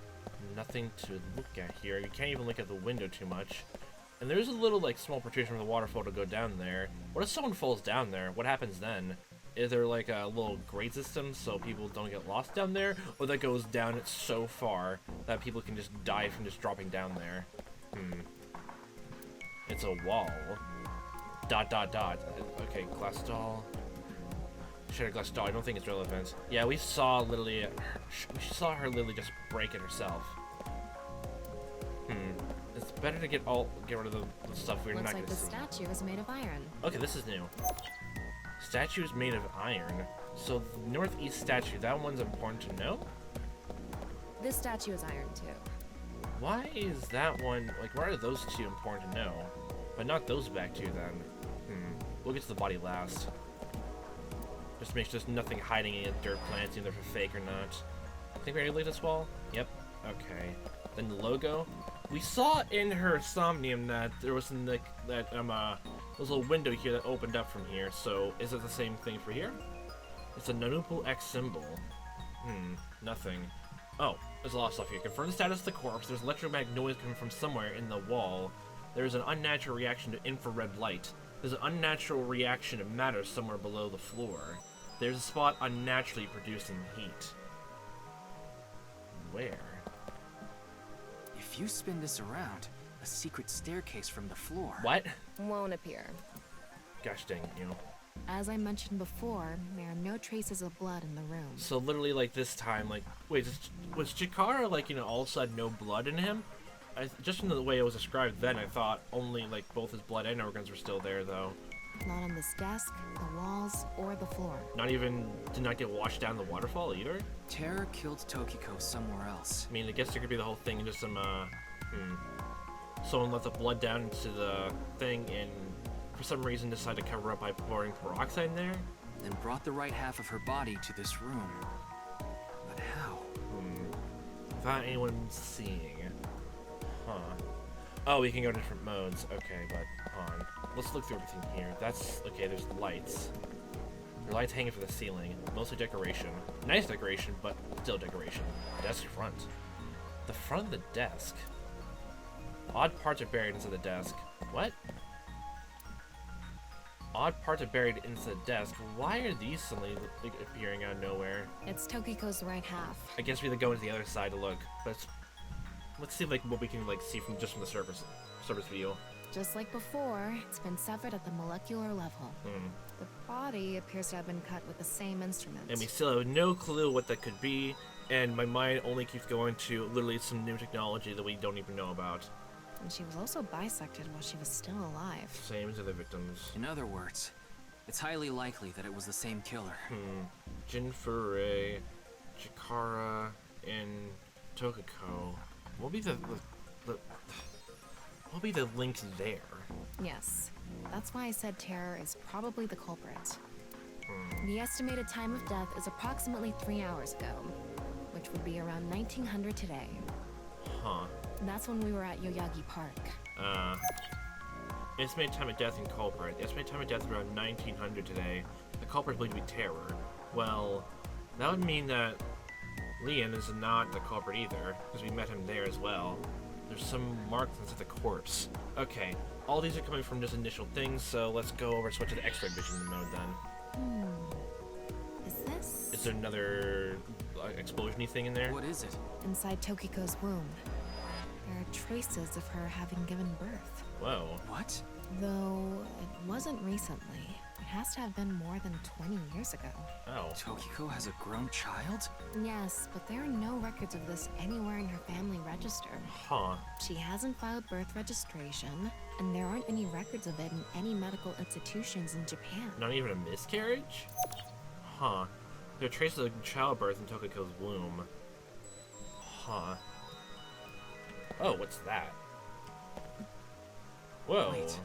Nothing to look at here. You can't even look at the window too much. And there's a little, like, small protrusion from the waterfall to go down there. What if someone falls down there? What happens then? Is there, like, a little grade system so people don't get lost down there? Or that goes down it so far that people can just die from just dropping down there? It's a wall. ... Okay, glass doll. Shattered glass doll. I don't think it's relevant. Yeah, we saw literally... We saw her literally just break it herself. It's better to get rid of the stuff we're not going to see. Looks like the statue is made of iron. Okay, this is new. Statue is made of iron. So the northeast statue, that one's important to know? This statue is iron too. Why is that one, like, why are those two important to know? But not those back two then. We'll get to the body last. Just make sure there's nothing hiding in dirt plants, either for fake or not. I think we already laid this wall? Yep. Okay. Then the logo. We saw in her Somnium that there was some, like, there's a little window here that opened up from here, so is it the same thing for here? It's a Nanuple X symbol. Nothing. Oh, there's a lot of stuff here. Confirm the status of the corpse. There's electromagnetic noise coming from somewhere in the wall. There's an unnatural reaction to infrared light. There's an unnatural reaction to matter somewhere below the floor. There's a spot unnaturally producing heat. Where? If you spin this around, a secret staircase from the floor. What? Won't appear. Gosh dang it, you know. As I mentioned before, there are no traces of blood in the room. So literally, like, this time, like, wait, was Chikara, like, you know, all of a sudden no blood in him? Just from the way it was described then, I thought only, like, both his blood and organs were still there, though. Not on this desk, the walls, or the floor. Did not get washed down the waterfall either? Terror killed Tokiko somewhere else. I mean, I guess there could be the whole thing and just some, someone let the blood down into the thing and for some reason decided to cover up by pouring peroxide in there? Then brought the right half of her body to this room. But how? Without anyone seeing. Huh. Oh, we can go to different modes. Okay, but hold on. Let's look through everything here. That's okay, there's lights. There are lights hanging from the ceiling. Mostly decoration. Nice decoration, but still decoration. Desk front. The front of the desk. Odd parts are buried into the desk. What? Odd parts are buried into the desk. Why are these suddenly appearing out of nowhere? It's Tokiko's right half. I guess we have to go into the other side to look, but let's see like what we can like see from just from the surface view. Just like before, it's been severed at the molecular level. The body appears to have been cut with the same instrument. And we still have no clue what that could be, and my mind only keeps going to literally some new technology that we don't even know about. And she was also bisected while she was still alive. Same as other victims. In other words, it's highly likely that it was the same killer. Jinfurei, Chikara, and Tokiko. What will be the link there? Yes. That's why I said Terror is probably the culprit. The estimated time of death is approximately 3 hours ago, which would be around 1900 today. Huh. That's when we were at Yoyagi Park. Estimated time of death in culprit. Estimated time of death around 1900 today. The culprit believed to be Terror. Well, that would mean that Leon is not the culprit either, because we met him there as well. There's some marks inside the corpse. Okay, all these are coming from just initial things, so let's go over and switch to the X-ray vision mode then. Is this? Is there another explosion-y thing in there? What is it? Inside Tokiko's womb. There are traces of her having given birth. Whoa. What? Though it wasn't recently. It has to have been more than 20 years ago. Oh. Tokiko has a grown child? Yes, but there are no records of this anywhere in her family register. Huh. She hasn't filed birth registration, and there aren't any records of it in any medical institutions in Japan. Not even a miscarriage? Huh. There are traces of childbirth in Tokiko's womb. Huh. Oh, what's that? Whoa. Wait.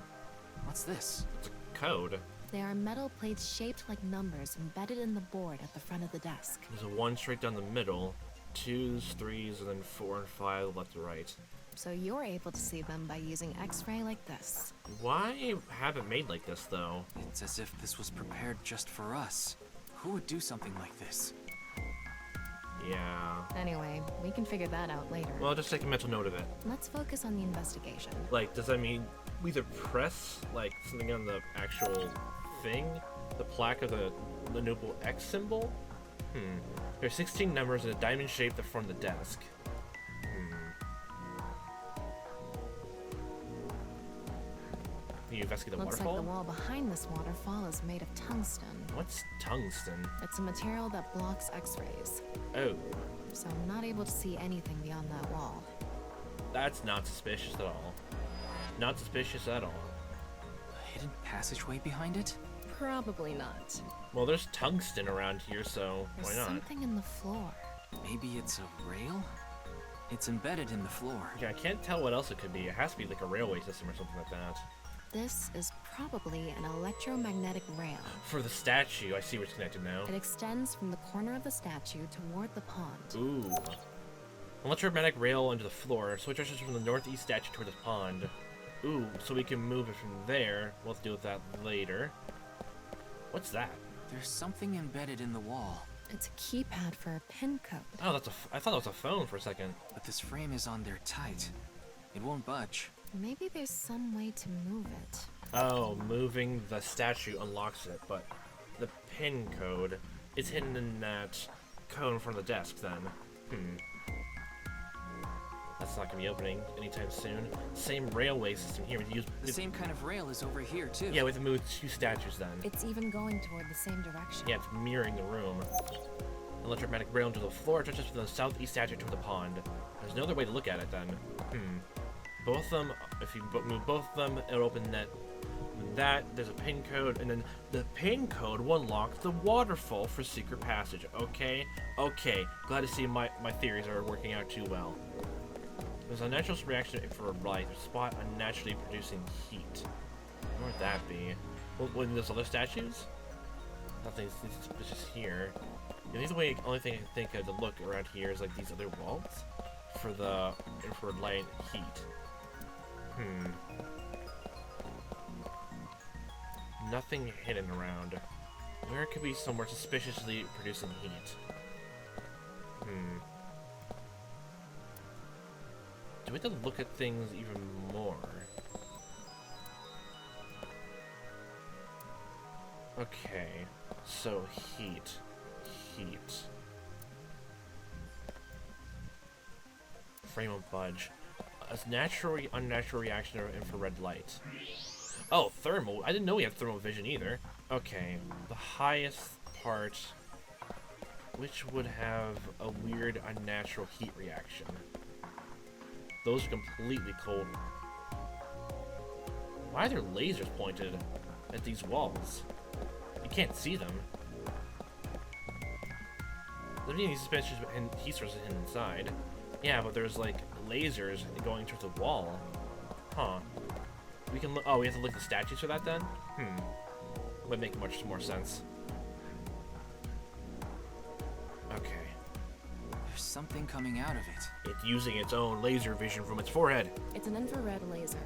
What's this? It's a code. There are metal plates shaped like numbers embedded in the board at the front of the desk. There's a 1 straight down the middle, 2s, 3s, and then 4 and 5 left to right. So you're able to see them by using X-ray like this. Why have it made like this, though? It's as if this was prepared just for us. Who would do something like this? Yeah. Anyway, we can figure that out later. Well, just take a mental note of it. Let's focus on the investigation. Like, does that mean either press like something on the actual thing, the plaque of the noble X symbol. There are 16 numbers in a diamond shape that form the desk. Can you investigate the Looks waterfall? like the wall behind this waterfall is made of tungsten. What's tungsten? It's a material that blocks X-rays. Oh, So I'm not able to see anything beyond that wall. that's not suspicious at all. Not suspicious at all. A hidden passageway behind it? Probably not. Well, there's tungsten around here, so There's why not? something in the floor. Maybe it's a rail? It's embedded in the floor. Yeah, I can't tell what else it could be. It has to be like a railway system or something like that. This is probably an electromagnetic rail. For the statue, I see where it's connected now. It extends from the corner of the statue toward the pond. Ooh. Electromagnetic rail under the floor, so it stretches from the northeast statue toward the pond. Ooh, so we can move it from there. We'll have to deal with that later. What's that? There's something embedded in the wall. It's a keypad for a pin code. Oh, I thought that was a phone for a second. But this frame is on there tight. It won't budge. Maybe there's some way to move it. Oh, moving the statue unlocks it, but the pin code is hidden in that code in front of the desk then. That's not gonna be opening anytime soon. Same railway system here. The same kind of rail is over here, too. Yeah, we have to move 2 statues then. It's even going toward the same direction. Yeah, it's mirroring the room. Electromagnetic rail into the floor stretches from the southeast statue toward the pond. There's no other way to look at it then. Both of them, if you move both of them, it'll open that. There's a pin code, and then the pin code will unlock the waterfall for secret passage. Okay, glad to see my theories are working out too well. There's a natural reaction for light, a spot unnaturally producing heat. Where would that be? Well, when there's other statues? Nothing's just here. The only thing I can think of to look around here is like these other walls for the infrared light and heat. Nothing hidden around. Where could be somewhere suspiciously producing heat? Do we have to look at things even more? Okay, so heat. Frame of budge. A natural, unnatural reaction of infrared light. Oh, thermal. I didn't know we had thermal vision either. Okay, the highest part, which would have a weird, unnatural heat reaction. Those are completely cold. Why are there lasers pointed at these walls? You can't see them. There are these suspicious heat sources hidden inside. Yeah, but there's like lasers going towards the wall. Huh. We can look. Oh, we have to look at the statues for that then? Would make much more sense. Okay. There's something coming out of it. It's using its own laser vision from its forehead. It's an infrared laser.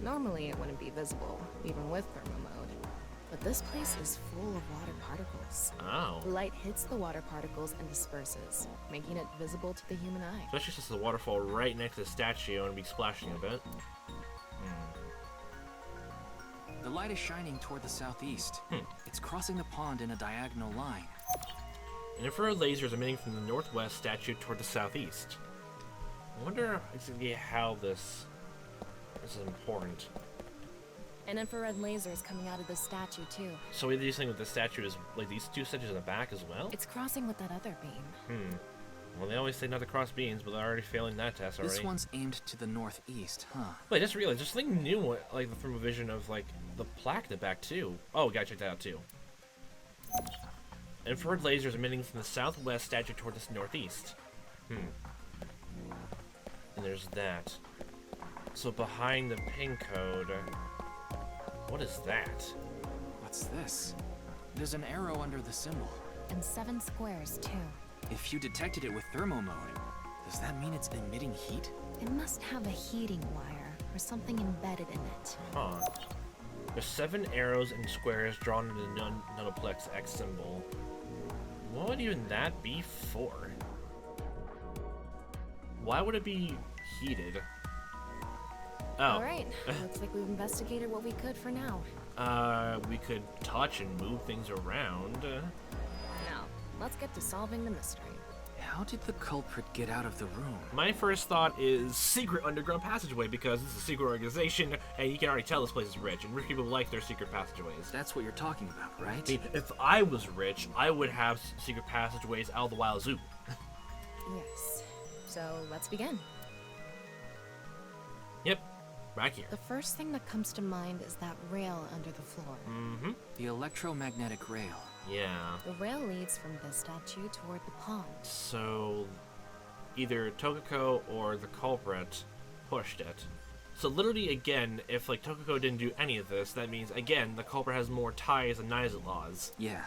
Normally it wouldn't be visible, even with thermal mode. But this place is full of water particles. Oh. Light hits the water particles and disperses, making it visible to the human eye. Especially since the waterfall right next to the statue and be splashing a bit. The light is shining toward the southeast. It's crossing the pond in a diagonal line. An infrared laser is emitting from the northwest statue toward the southeast. I wonder exactly how this is important. An infrared laser is coming out of the statue too. So we do something with the statue is like these 2 statues in the back as well? It's crossing with that other beam. Well, they always say not to cross beams, but they're already failing that test already. This one's aimed to the northeast, huh? Wait, I just realized there's something new, like from a vision of like the plaque in the back too. Oh, we gotta check that out too. Infrared lasers emitting from the southwest statue toward the northeast. And there's that. So behind the pin code, what is that? What's this? There's an arrow under the symbol. And 7 squares too. If you detected it with thermal mode, does that mean it's emitting heat? It must have a heating wire or something embedded in it. Huh. There's 7 arrows and squares drawn in the nonoplex X symbol. What would even that be for? Why would it be heated? Oh. Alright, looks like we've investigated what we could for now. We could touch and move things around. Now, let's get to solving the mystery. How did the culprit get out of the room? My first thought is secret underground passageway, because it's a secret organization, and you can already tell this place is rich, and rich people like their secret passageways. That's what you're talking about, right? I mean, if I was rich, I would have secret passageways out of the wild zoo. Yes. So, let's begin. Yep, right here. The first thing that comes to mind is that rail under the floor. Mm-hmm. The electromagnetic rail. Yeah. The rail leads from this statue toward the pond. So, either Tokiko or the culprit pushed it. So literally, again, if like Tokiko didn't do any of this, that means, again, the culprit has more ties than Nizala's. Yeah.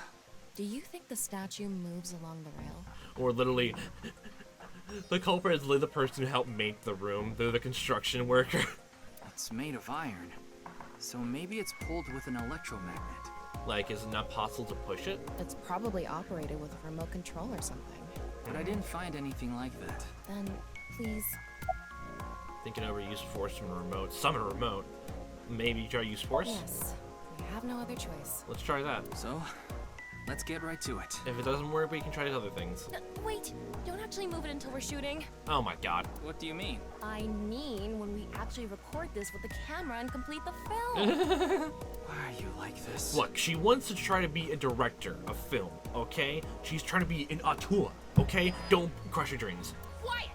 Do you think the statue moves along the rail? Or literally, the culprit is literally the person who helped make the room. They're the construction worker. It's made of iron, so maybe it's pulled with an electromagnet. Like, is it not possible to push it? It's probably operated with a remote control or something. But I didn't find anything like that. Then, please. Thinking over use force from a remote. Summon a remote. Maybe try use force? Yes. We have no other choice. Let's try that. So, let's get right to it. If it doesn't work, we can try these other things. Wait, don't actually move it until we're shooting. Oh my god. What do you mean? I mean when we actually record this with the camera and complete the film. Why are you like this? Look, she wants to try to be a director of film, okay? She's trying to be an auteur, okay? Don't crush your dreams. Quiet!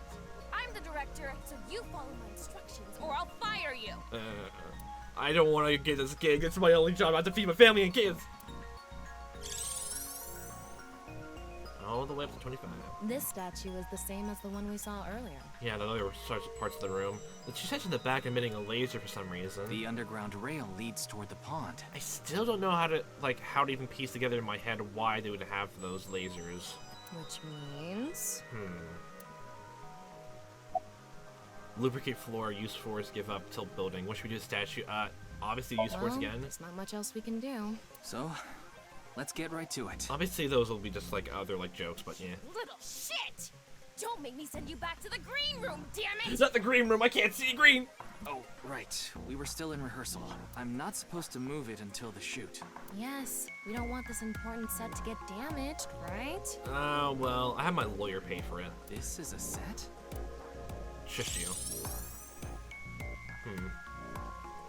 I'm the director, so you follow my instructions or I'll fire you. I don't want to get this gig. It's my only job. I have to feed my family and kids. All the way up to 25. This statue is the same as the one we saw earlier. Yeah, the other parts of the room. She's touching the back emitting a laser for some reason. The underground rail leads toward the pond. I still don't know how to even piece together in my head why they would have those lasers. Which means... Lubricate floor, use force, give up, tilt building. What should we do with statue? Obviously use force again. There's not much else we can do. So, let's get right to it. Obviously those will be just like other jokes, but yeah. Little shit! Don't make me send you back to the green room, damn it! It's not the green room, I can't see green! Oh, right. We were still in rehearsal. I'm not supposed to move it until the shoot. Yes, we don't want this important set to get damaged, right? Well, I have my lawyer pay for it. This is a set? Shush you.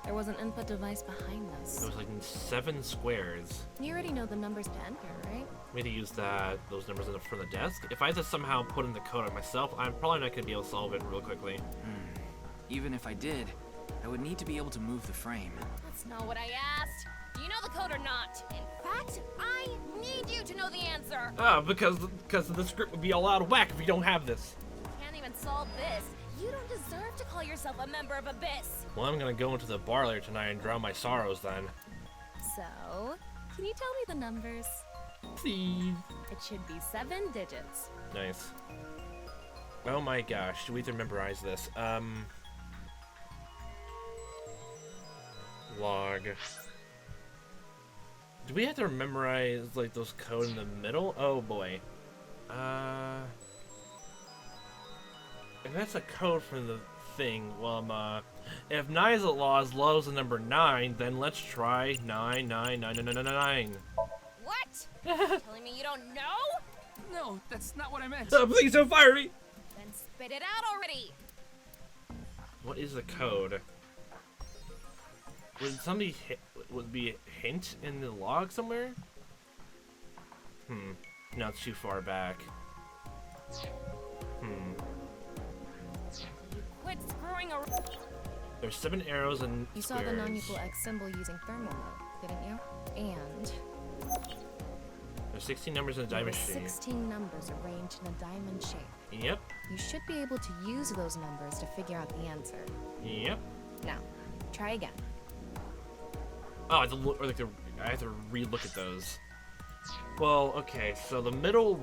There was an input device behind this. It was like 7 squares. You already know the numbers to enter, right? We had to use those numbers in the front of the desk. If I had to somehow put in the code on myself, I'm probably not going to be able to solve it real quickly. Even if I did, I would need to be able to move the frame. That's not what I asked. Do you know the code or not? In fact, I need you to know the answer. Because the script would be all out of whack if we don't have this. You can't even solve this. You don't deserve to call yourself a member of Abyss. Well, I'm gonna go into the bar later tonight and drown my sorrows then. So, can you tell me the numbers? Please. It should be 7 digits. Nice. Oh my gosh, do we have to memorize this? Log. Do we have to memorize those code in the middle? Oh boy. If that's a code from the thing, well, if Nizala's loves the number 9, then let's try 99999. What? Telling me you don't know? No, that's not what I meant. Please don't fire me! Then spit it out already. What is the code? Would be a hint in the log somewhere? No, it's too far back. Quit screwing around. There's 7 arrows and You saw the non-equal X symbol using thermal mode, didn't you? And there's 16 numbers in a diamond shape. 16 numbers arranged in a diamond shape. Yep. You should be able to use those numbers to figure out the answer. Yep. Now, try again. Oh, I have to look, I have to re-look at those. Well, okay, so the middle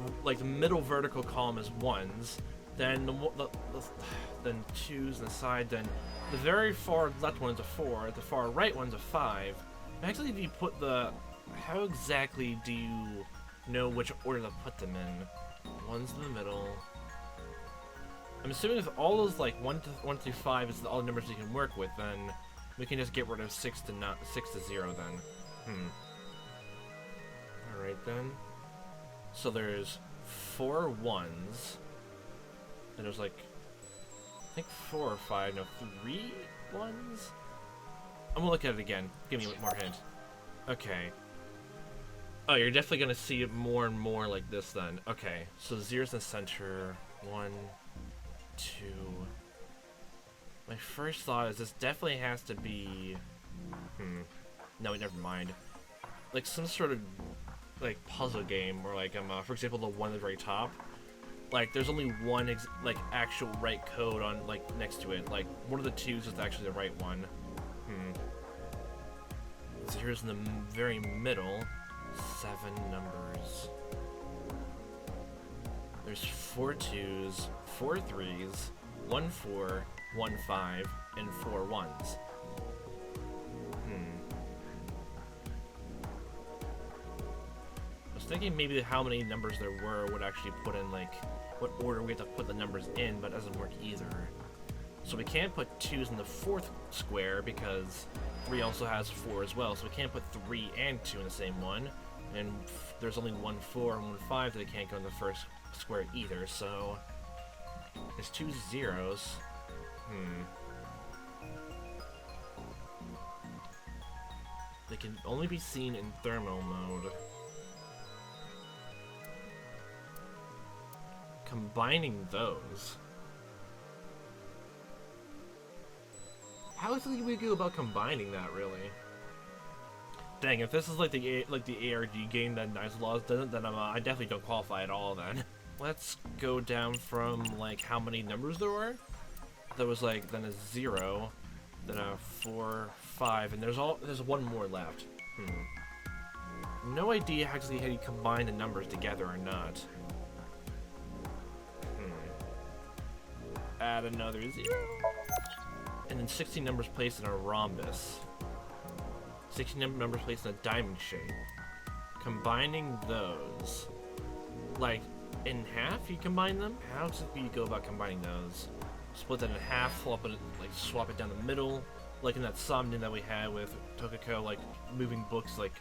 vertical column is 1s, then then 2s on the side, then the very far left one's a 4, the far right one's a 5. Actually, do you put how exactly do you know which order to put them in? 1's in the middle. I'm assuming if all those like 1 through 5 is all the numbers you can work with, then we can just get rid of 6 to 0 then. Alright then. So there's 4 1s. And there's like, I think 4 or 5, no, 3 1s? I'm gonna look at it again. Give me more hint. Okay. Oh, you're definitely gonna see it more and more like this then. Okay, so 0's in the center. 1, 2. My first thought is this definitely has to be... No, never mind. Like some sort of like puzzle game where like for example the one at the very top. Like there's only one like actual right code on like next to it. Like one of the 2's is actually the right one. So here's in the very middle. 7 numbers. There's 4 2's, 4 3's, 1 4, 1 5, and 4 1's. I was thinking maybe how many numbers there were would actually put in like what order we have to put the numbers in, but it doesn't work either. So we can't put 2's in the 4th square because 3 also has 4 as well, so we can't put 3 and 2 in the same one. And there's only 1 4 and 1 5 that can't go in the first square either, so there's 2 0's. They can only be seen in thermal mode. Combining those. How do we go about combining that, really? Dang, if this is like the ARG game that Knives Laws doesn't, then I definitely don't qualify at all then. Let's go down from like how many numbers there were. There was like then a 0, then a 4, 5, and there's one more left. No idea actually how you combine the numbers together or not. Add another 0. And then 16 numbers placed in a rhombus. 16 numbers placed in a diamond shape. Combining those. Like, in half you combine them? How do you go about combining those? Split that in half, swap it down the middle. Like in that Somnium that we had with Tokiko, like moving books, like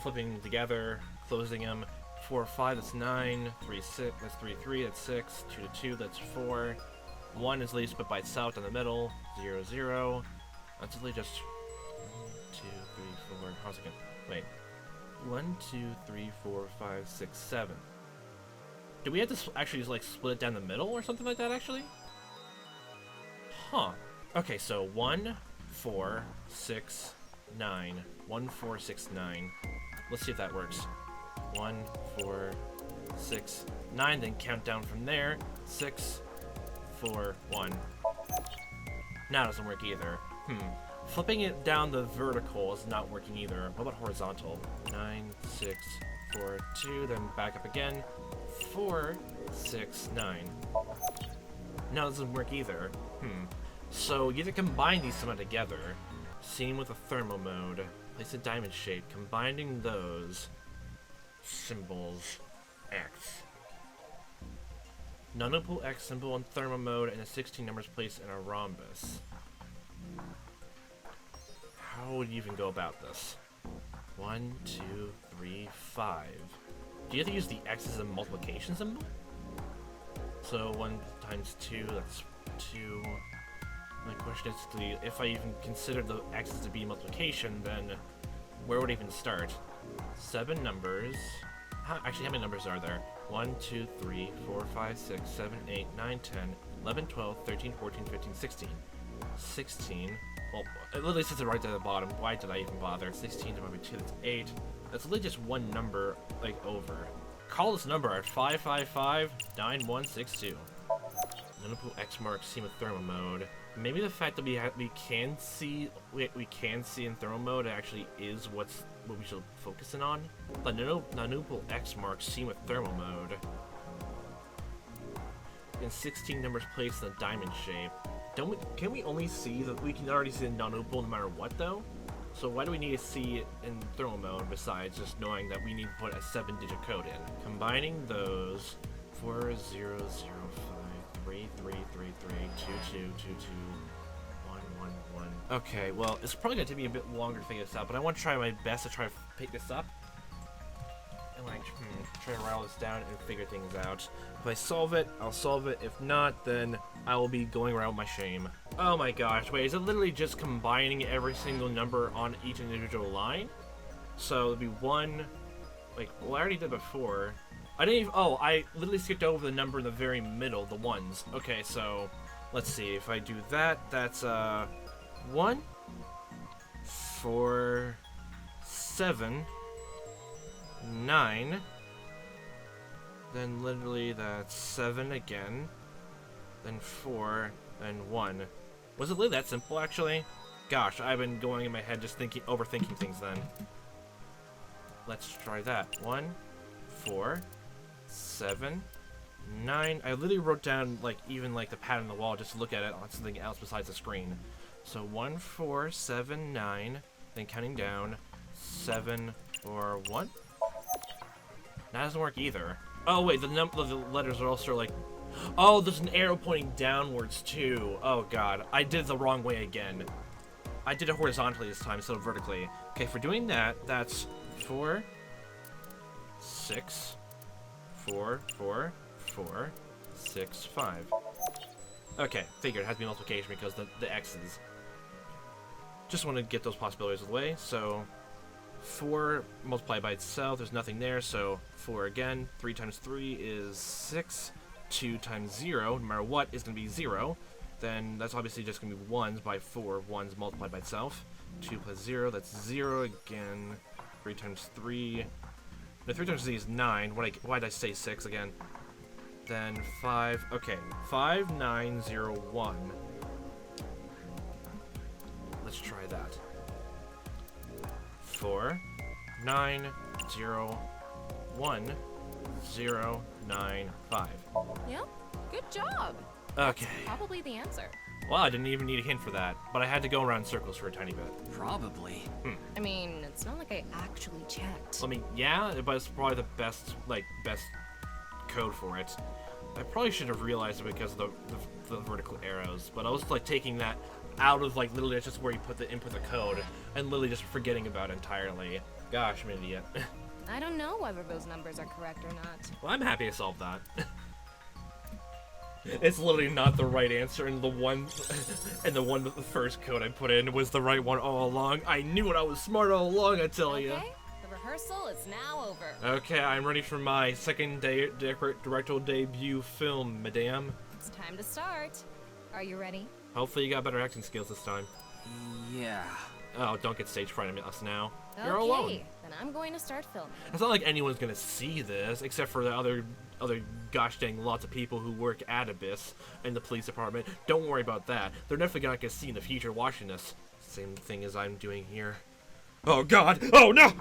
flipping them together, closing them. 4 5, that's 9. 3 6, that's 3 3, that's 6. 2 to 2, that's 4. 1 is least but by itself down the middle. 0 0. That's really just 1, 2, 3, 4. How's it going? Wait. 1 2 3 4 5 6 7. Do we have to actually just like split it down the middle or something like that actually? Huh. Okay, so 1 4 6 9. 1 4 6 9. Let's see if that works. 1 4 6 9. Then count down from there. 6 4 1. Now it doesn't work either. Flipping it down the vertical is not working either. What about horizontal? 9 6 4 2. Then back up again. 4 6 9. Now it doesn't work either. So you have to combine these somehow together. Same with the thermal mode. Place a diamond shape. Combining those symbols. X. Non-opal X symbol on thermal mode and a 16 numbers placed in a rhombus. How would you even go about this? 1 2 3 5. Do you have to use the X as a multiplication symbol? So 1 times 2, that's 2. My question is, if I even consider the X's to be multiplication, then where would I even start? 7 numbers. Actually, how many numbers are there? 1 2 3 4 5 6 7 8 9 10 11 12 13 14 15 16. 16. Well, it literally says it right at the bottom. Why did I even bother? 16 divided by 2, that's 8. That's literally just one number, like, over. Call this number at 555 9162. Non-opal X marks seen with thermal mode. Maybe the fact that we can see in thermal mode actually is what we should focus in on. The non-opal X marks seen with thermal mode. And 16 numbers placed in a diamond shape. Can we only see that we can already see the non-opal no matter what though? So why do we need to see it in thermal mode besides just knowing that we need to put a 7-digit code in? Combining those 4 0 0 5 3 3, 3, 3, 2, 2, 2, 2, 1, 1, 1. Okay, well, it's probably gonna take me a bit longer to figure this out, but I want to try my best to try to pick this up. And like, try to rattle this down and figure things out. If I solve it, I'll solve it. If not, then I will be going around with my shame. Oh my gosh, wait, is it literally just combining every single number on each individual line? So it'd be 1, like, well, I already did before. I didn't even, oh, I literally skipped over the number in the very middle, the ones. Okay, so, let's see, if I do that, that's, 1, 4, 7, 9, then literally that's 7 again, then 4, and 1. Was it really that simple, actually? Gosh, I've been going in my head just overthinking things then. Let's try that. 1, 4, 7, 9. I literally wrote down, like, even, like, the pattern on the wall just to look at it on something else besides the screen. So 1, 4, 7, 9, then counting down, 7, or 1? That doesn't work either. Oh wait, the letters are also like, oh, there's an arrow pointing downwards too. Oh god, I did it the wrong way again. I did it horizontally this time instead of vertically. Okay, for doing that, that's 4, 6, 4, 4, 4, 6, 5. Okay, figured it has to be multiplication because the X's. Just want to get those possibilities out of the way, so 4 multiplied by itself, there's nothing there, so 4 again. 3 times 3 is 6. 2 times 0, no matter what, is going to be 0. Then that's obviously just going to be 1s by 4. 1s multiplied by itself. 2 plus 0, that's 0 again. 3 times 3. No, 3 times 3 is 9. Why did I say 6 again? Then 5. Okay, 5, 9, 0, 1. Let's try that. 4, 9, 0, 1, 0, 9, 5. Yep, good job. Okay. Probably the answer. Well, I didn't even need a hint for that, but I had to go around in circles for a tiny bit. Probably. I mean, it's not like I actually checked. I mean, yeah, but it's probably the best code for it. I probably should have realized it because of the vertical arrows, but I was like taking that out of like literally that's just where you input the code and literally just forgetting about it entirely. Gosh, I'm an idiot. I don't know whether those numbers are correct or not. Well, I'm happy I solved that. It's literally not the right answer, and the first code I put in was the right one all along. I knew it. I was smart all along, I tell you. Okay, the rehearsal is now over. Okay, I'm ready for my second directorial debut film, madame. It's time to start. Are you ready? Hopefully you got better acting skills this time. Yeah. Oh, don't get stage fright at us now. Okay, You're alone. Then I'm going to start filming. It's not like anyone's gonna see this, except for the other gosh dang lots of people who work at Abyss and the police department. Don't worry about that. They're definitely gonna get seen in the future watching this. Same thing as I'm doing here. Oh god! Oh no!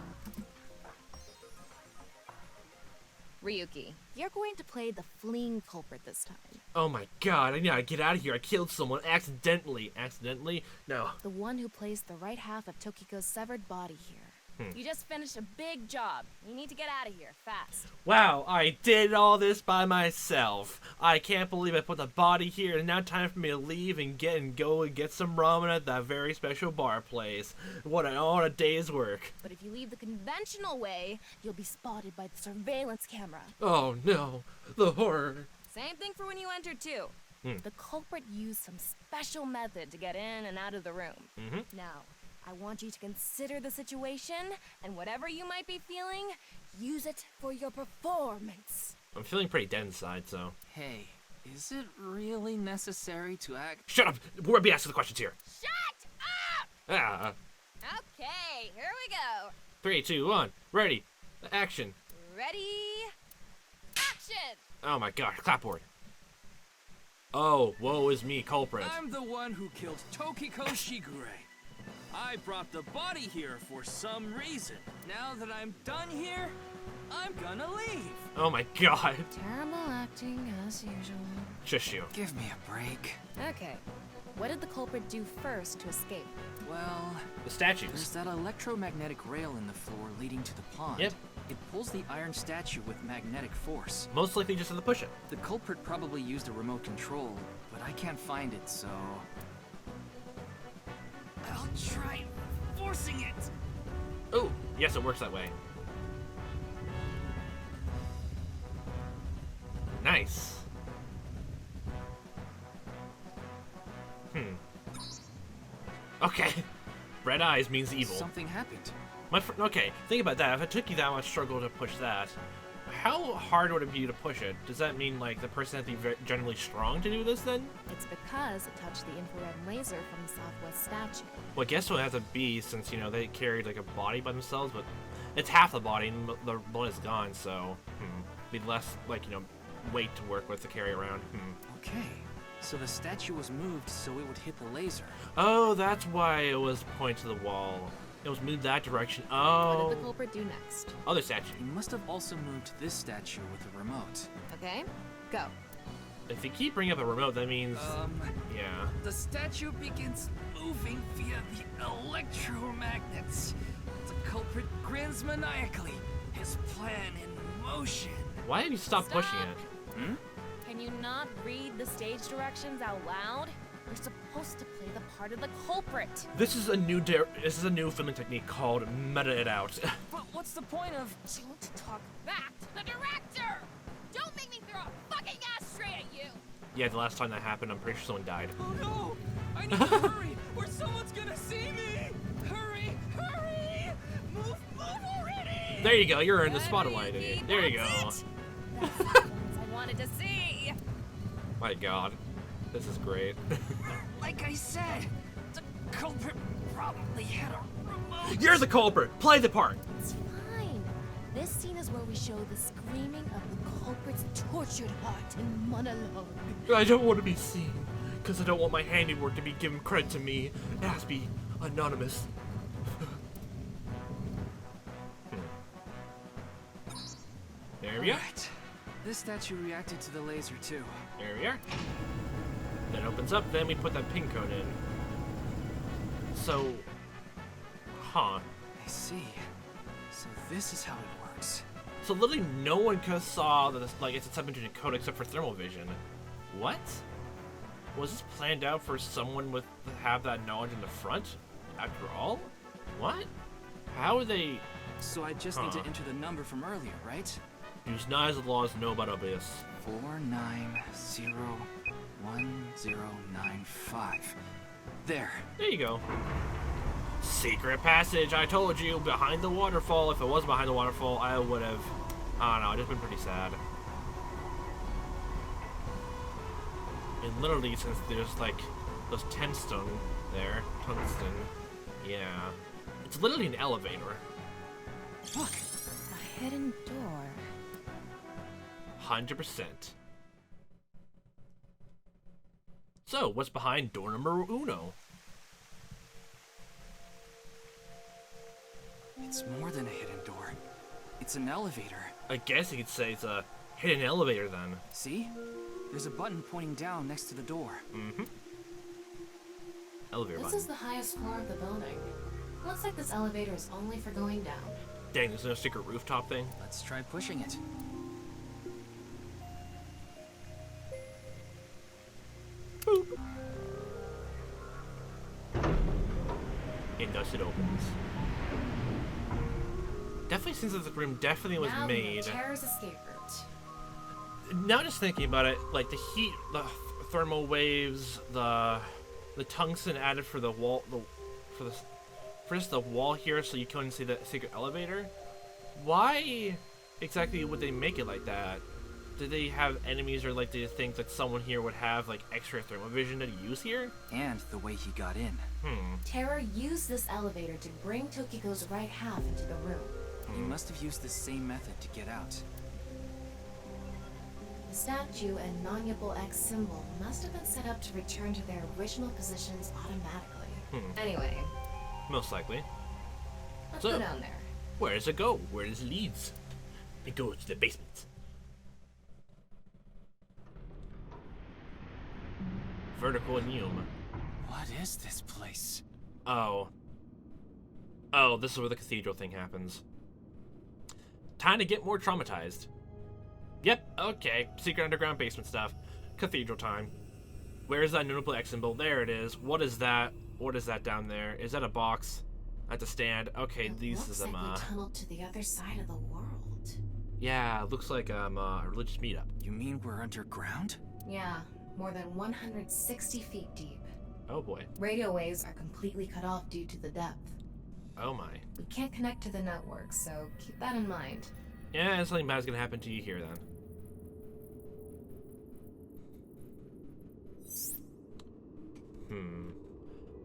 Ryuki, you're going to play the fleeing culprit this time. Oh my god, I gotta get out of here. I killed someone accidentally. Accidentally? No. The one who placed the right half of Tokiko's severed body here. You just finished a big job. You need to get out of here, fast. Wow, I did all this by myself. I can't believe I put the body here, and now time for me to leave and go and get some ramen at that very special bar place. What a day's work. But if you leave the conventional way, you'll be spotted by the surveillance camera. Oh no, the horror. Same thing for when you entered too. The culprit used some special method to get in and out of the room. Now, I want you to consider the situation, and whatever you might be feeling, use it for your performance. I'm feeling pretty dead inside, so. Hey, is it really necessary to act? Shut up! We'll be asking the questions here. Shut up! Ah. Okay, here we go. 3, 2, 1, ready, action. Ready, action! Oh my gosh, clapboard. Oh, woe is me, culprit. I'm the one who killed Tokiko Shigure. I brought the body here for some reason. Now that I'm done here, I'm gonna leave. Oh my god. Terrible acting as usual. Shush you. Give me a break. Okay, what did the culprit do first to escape? Well, The statues. there's that electromagnetic rail in the floor leading to the pond. Yep. It pulls the iron statue with magnetic force. Most likely just have to push it. The culprit probably used a remote control, but I can't find it, so... I'll try forcing it! Oh, yes, it works that way. Nice. Okay. Red eyes means evil. Something happened. Okay, think about that. If it took you that much struggle to push that, how hard would it be to push it? Does that mean, like, the person has to be generally strong to do this, then? It's because it touched the infrared laser from the southwest statue. Well, I guess it would have to be, since, you know, they carried, like, a body by themselves, but it's half the body, and the blood is gone, so, be less, like, you know, weight to work with to carry around. Okay, so the statue was moved so it would hit the laser. Oh, that's why it was pointed to the wall. It was moved that direction. Oh. What did the culprit do next? Other statue. He must have also moved this statue with a remote. Okay, go. If you keep bringing up a remote, that means... yeah. The statue begins moving via the electromagnets. The culprit grins maniacally, his plan in motion. Why did you stop pushing it? Can you not read the stage directions out loud? You're supposed to play the part of the culprit. This is a new filming technique called meta it out. But what's the point of... Don't talk back to the director! Don't make me throw a fucking ashtray at you! Yeah, the last time that happened, I'm pretty sure someone died. Oh no! I need to hurry, or someone's gonna see me! Hurry! Hurry! Move already! There you go, you're in the spotlight. There you go. That's the ones I wanted to see! My god. This is great. Like I said, the culprit probably had a remote. You're the culprit! Play the part! It's fine. This scene is where we show the screaming of the culprit's tortured heart in monologue. I don't want to be seen, because I don't want my handiwork to be given credit to me. It has to be anonymous. There we are. Right. This statue reacted to the laser too. There we are. That opens up, then we put that pin code in. So, I see. So this is how it works. So literally no one could have saw that like it's a submarine code except for thermal vision. What? Was this planned out for someone with have that knowledge in the front? After all? What? How are they? So I just need to enter the number from earlier, right? Use knives of laws know about Abyss. 49011095. There. There you go. Secret passage, I told you, behind the waterfall. If it was behind the waterfall, I would have, I don't know, I'd just been pretty sad. And literally, since there's like those tungsten there, yeah. It's literally an elevator. Look, a hidden door. 100%. So, what's behind door number uno? It's more than a hidden door. It's an elevator. I guess you could say it's a hidden elevator then. See? There's a button pointing down next to the door. Elevator This button. is the highest floor of the building. Looks like this elevator is only for going down. Dang, there's no secret rooftop thing. Let's try pushing it. Boop. And thus it opens. Definitely since this room definitely was now made. Terror's escape route. Now just thinking about it, like the heat, the thermal waves, the tungsten added for the wall, for just the wall here, so you couldn't see the secret elevator. Why exactly would they make it like that? Did they have enemies, or like did you think that someone here would have like extra thermal vision to use here? And the way he got in. Terror used this elevator to bring Tokiko's right half into the room. He must have used the same method to get out. The statue and non-Yable X symbol must have been set up to return to their original positions automatically. Anyway, Most likely. let's So- go down there. Where does it go? Where does it leads? It goes to the basement. Vertical Neum. What is this place? Oh. Oh, this is where the cathedral thing happens. Time to get more traumatized. Yep, okay. Secret underground basement stuff. Cathedral time. Where's that notable X symbol? There it is. What is that? What is that down there? Is that a box? At the stand? Okay, these is like we tunneled to the other side of the world. Yeah, looks like a religious meetup. You mean we're underground? Yeah, more than 160 feet deep. Oh boy. Radio waves are completely cut off due to the depth. Oh my. We can't connect to the network, so keep that in mind. Yeah, something bad's gonna happen to you here then.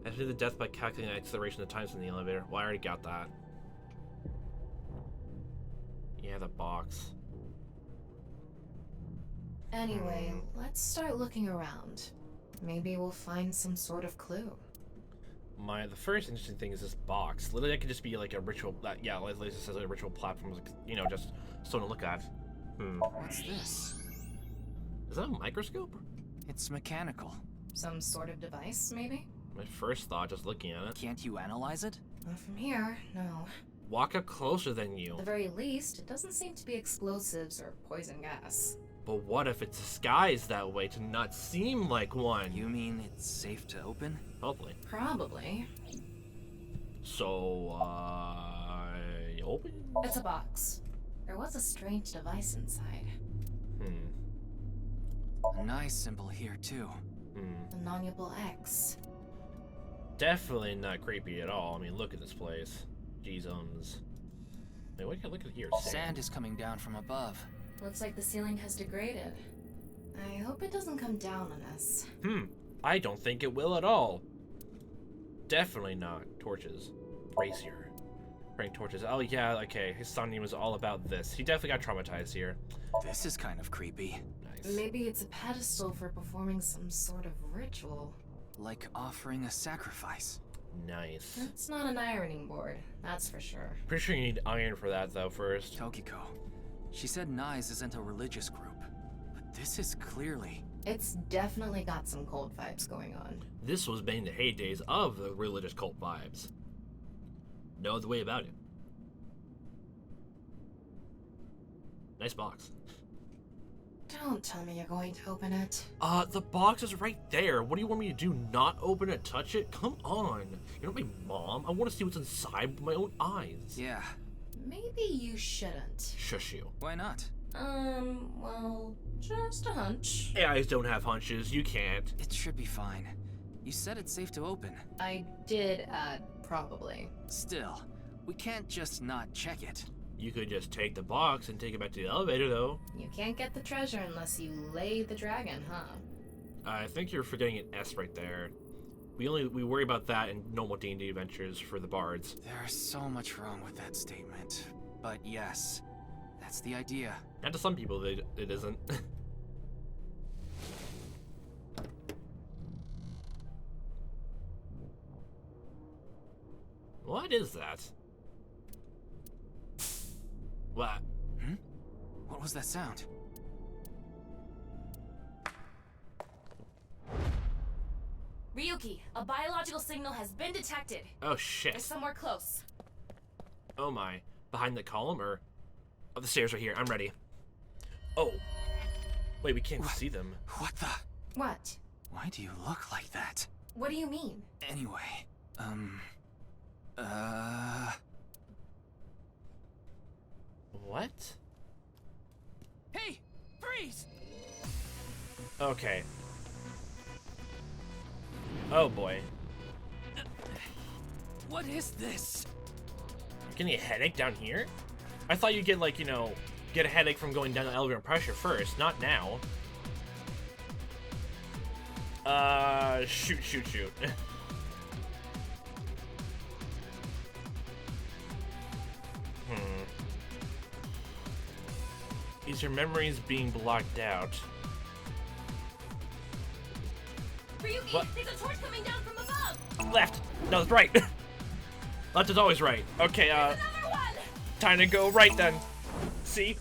Estimate the death by calculating the acceleration of the times in the elevator. Well, I already got that. Yeah, the box. Anyway, let's start looking around. Maybe we'll find some sort of clue. The first interesting thing is this box. Literally, that could just be like a ritual. Yeah, like it says, like a ritual platform. You know, just something to look at. What's this? Is that a microscope? It's mechanical. Some sort of device, maybe? My first thought, just looking at it. Can't you analyze it? Not from here, no. Walk up closer than you. At the very least, it doesn't seem to be explosives or poison gas. But what if it's disguised that way to not seem like one? You mean it's safe to open? Hopefully. Probably. So, open? It's a box. There was a strange device inside. A nice symbol here, too. The non-nuable X. Definitely not creepy at all. I mean, look at this place. Jeezums. Wait, look at here. Sand is coming down from above. Looks like the ceiling has degraded. I hope it doesn't come down on us. I don't think it will at all. Definitely not. Torches. Brazier. Bring torches. Oh yeah, okay. His Somnium was all about this. He definitely got traumatized here. This is kind of creepy. Nice. Maybe it's a pedestal for performing some sort of ritual. Like offering a sacrifice. Nice. It's not an ironing board, that's for sure. Pretty sure you need iron for that though first. Tokiko. She said Nyes isn't a religious group, but this is clearly... It's definitely got some cult vibes going on. This was in the heydays of the religious cult vibes. No other way about it. Nice box. Don't tell me you're going to open it. The box is right there. What do you want me to do? Not open it, touch it? Come on. You're not my mom. I want to see what's inside with my own eyes. Yeah. Maybe you shouldn't. Shush you. Why not? Well, just a hunch. AIs don't have hunches. You can't. It should be fine. You said it's safe to open. I did add probably. Still, we can't just not check it. You could just take the box and take it back to the elevator, though. You can't get the treasure unless you lay the dragon, huh? I think you're forgetting an S right there. We worry about that in normal D&D adventures for the bards. There's so much wrong with that statement. But yes, that's the idea. And to some people, it isn't. What is that? What? What was that sound? Ryuki, a biological signal has been detected. Oh shit. It's somewhere close. Oh my. Behind the column or? Oh, the stairs are here. I'm ready. Oh. Wait, we can't see them. What the? What? Why do you look like that? What do you mean? Anyway, What? Hey, freeze! Okay. Oh boy. What is this? Getting a headache down here? I thought you'd get like, you know, get a headache from going down the elevator pressure first, not now. Shoot. Is your memories being blocked out? Ryuki, What? there's a torch coming down from above! Left! No, it's right! Left is always right. Okay, Another one! time to go right then. See?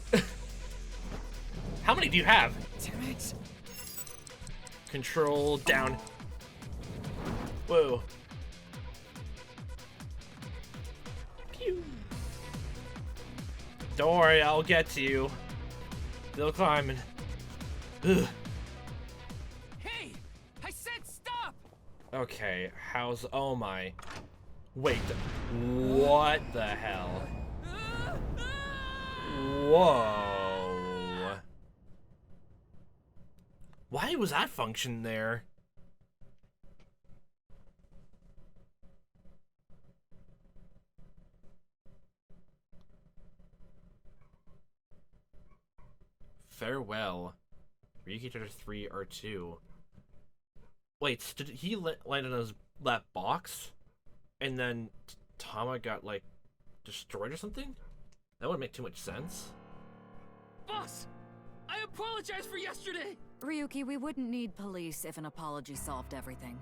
How many do you have? damn it. Control down. Whoa. Pew. Don't worry, I'll get to you. Still climbing. Ugh. Hey! I said stop! Okay, how's... Oh my... Wait, what the hell? Whoa. Why was that function there? Farewell. Ryuki Chapter 3 R2. Wait, did he land in his that box? And then Tama got, like, destroyed or something? That wouldn't make too much sense. Boss! I apologize for yesterday! Ryuki, we wouldn't need police if an apology solved everything.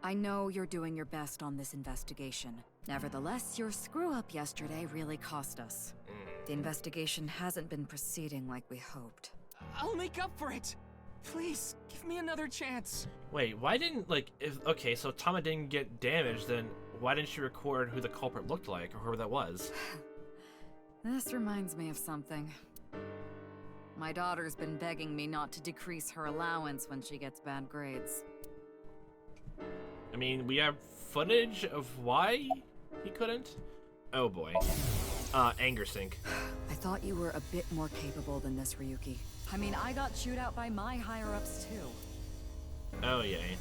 I know you're doing your best on this investigation. Nevertheless, your screw-up yesterday really cost us. The investigation hasn't been proceeding like we hoped. I'll make up for it! Please, give me another chance. Wait, why didn't, like, if, okay, so Tama didn't get damaged, then why didn't she record who the culprit looked like, or whoever that was? This reminds me of something. My daughter's been begging me not to decrease her allowance when she gets bad grades. I mean, we have footage of why he couldn't? Oh boy. Anger sink. I thought you were a bit more capable than this, Ryuki. I mean, I got chewed out by my higher-ups, too. Oh, yay.